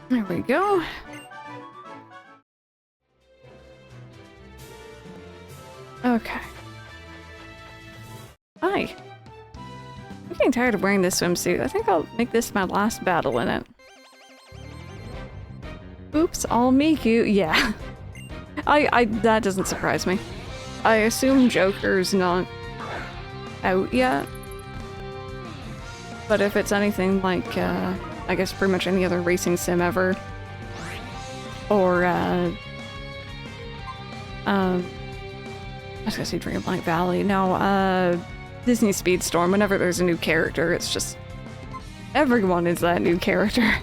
Speaker 1: There we go. Okay. Hi. I'm getting tired of wearing this swimsuit. I think I'll make this my last battle in it. Oops, all Miku. Yeah. That doesn't surprise me. I assume Joker's not out yet. But if it's anything like, I guess pretty much any other racing sim ever, or, I was gonna say Dreamlight Valley. No, Disney Speedstorm. Whenever there's a new character, it's just everyone is that new character.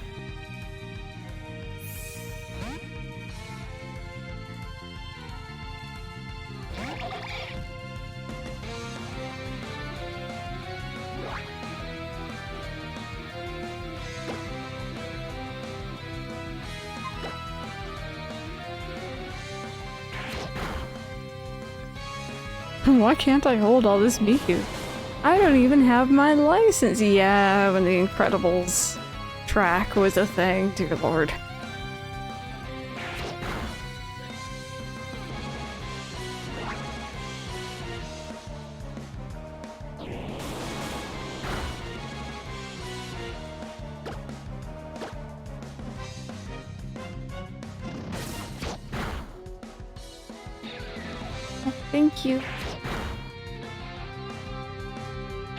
Speaker 1: Why can't I hold all this Miku? I don't even have my license. Yeah, when the Incredibles track was a thing, dear lord. Oh, thank you.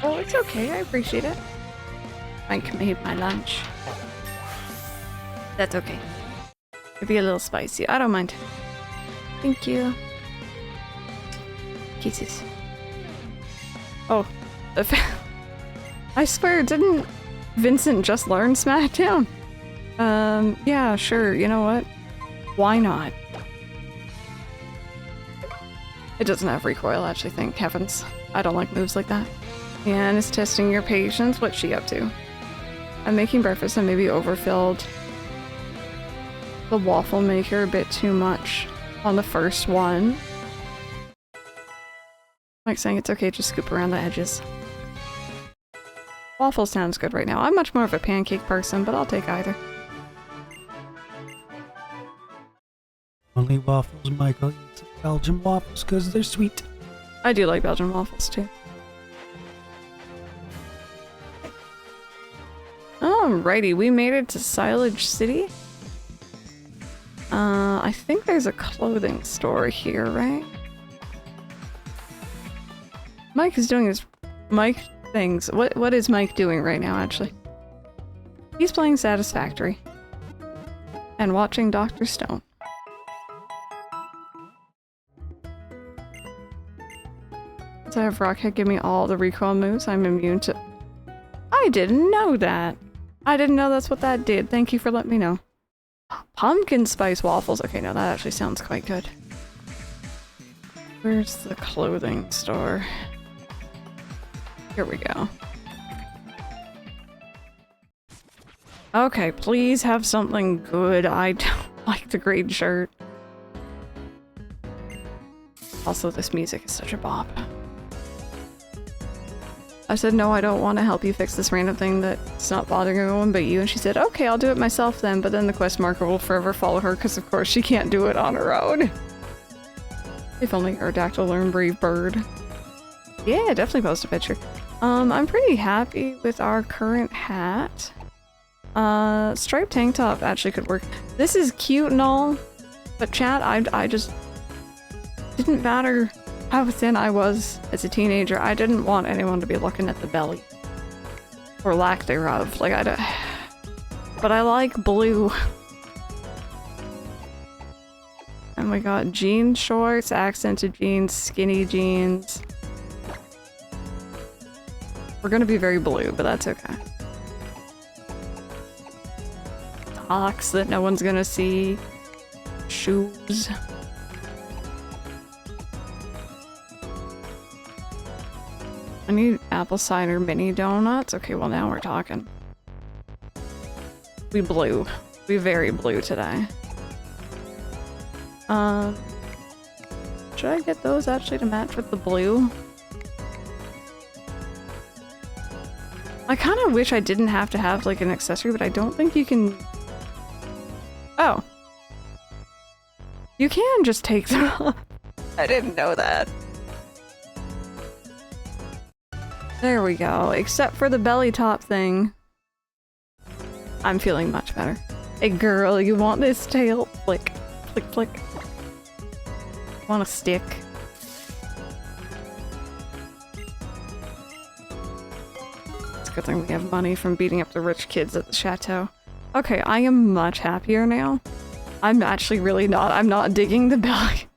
Speaker 1: Oh, it's okay. I appreciate it. Mike made my lunch. That's okay. It'd be a little spicy. I don't mind. Thank you. Kisses. Oh, I swear, didn't Vincent just learn SmackDown? Yeah, sure. You know what? Why not? It doesn't have recoil, actually, thank heavens. I don't like moves like that. Anne is testing your patience. What's she up to? I'm making breakfast and maybe overfilled the waffle maker a bit too much on the first one. Like saying it's okay, just scoop around the edges. Waffle sounds good right now. I'm much more of a pancake person, but I'll take either.
Speaker 3: Only waffles Michael eats Belgian waffles because they're sweet.
Speaker 1: I do like Belgian waffles too. Alrighty, we made it to Silage City. I think there's a clothing store here, right? Mike is doing his Mike things. What is Mike doing right now, actually? He's playing Satisfactory. And watching Dr. Stone. Does I have Rockhead give me all the recoil moves? I'm immune to... I didn't know that! I didn't know that's what that did. Thank you for letting me know. Pumpkin spice waffles. Okay, no, that actually sounds quite good. Where's the clothing store? Here we go. Okay, please have something good. I don't like the green shirt. Also, this music is such a bop. I said, no, I don't want to help you fix this random thing that's not bothering anyone but you. And she said, okay, I'll do it myself then. But then the quest marker will forever follow her because, of course, she can't do it on her own. If only Aerodactyl learned Brave Bird. Yeah, definitely post a picture. I'm pretty happy with our current hat. Striped tank top actually could work. This is cute and all, but chat, I just didn't matter how thin I was as a teenager. I didn't want anyone to be looking at the belly. Or lack thereof. Like, I don't... But I like blue. And we got jean shorts, accented jeans, skinny jeans. We're gonna be very blue, but that's okay. Socks that no one's gonna see. Shoes. I need apple cider mini donuts. Okay, well now we're talking. We blue. We very blue today. Should I get those actually to match with the blue? I kind of wish I didn't have to have like an accessory, but I don't think you can... Oh. You can just take them off. I didn't know that. There we go. Except for the belly top thing. I'm feeling much better. Hey girl, you want this tail? Flick. Flick, flick. Want a stick? It's a good thing we have money from beating up the rich kids at the chateau. Okay, I am much happier now. I'm actually really not. I'm not digging the belly.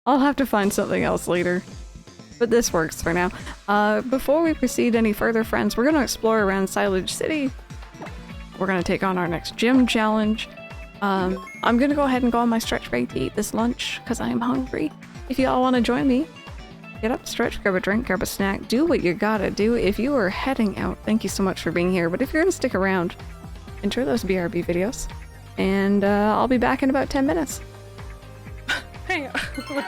Speaker 1: I'll have to find something else later. But this works for now. Before we proceed any further, friends, we're gonna explore around Silage City. We're gonna take on our next gym challenge. I'm gonna go ahead and go on my stretch break to eat this lunch, because I am hungry. If y'all want to join me, get up, stretch, grab a drink, grab a snack, do what you gotta do. If you are heading out, thank you so much for being here, but if you're gonna stick around, enjoy those BRB videos. And I'll be back in about 10 minutes. Hang on.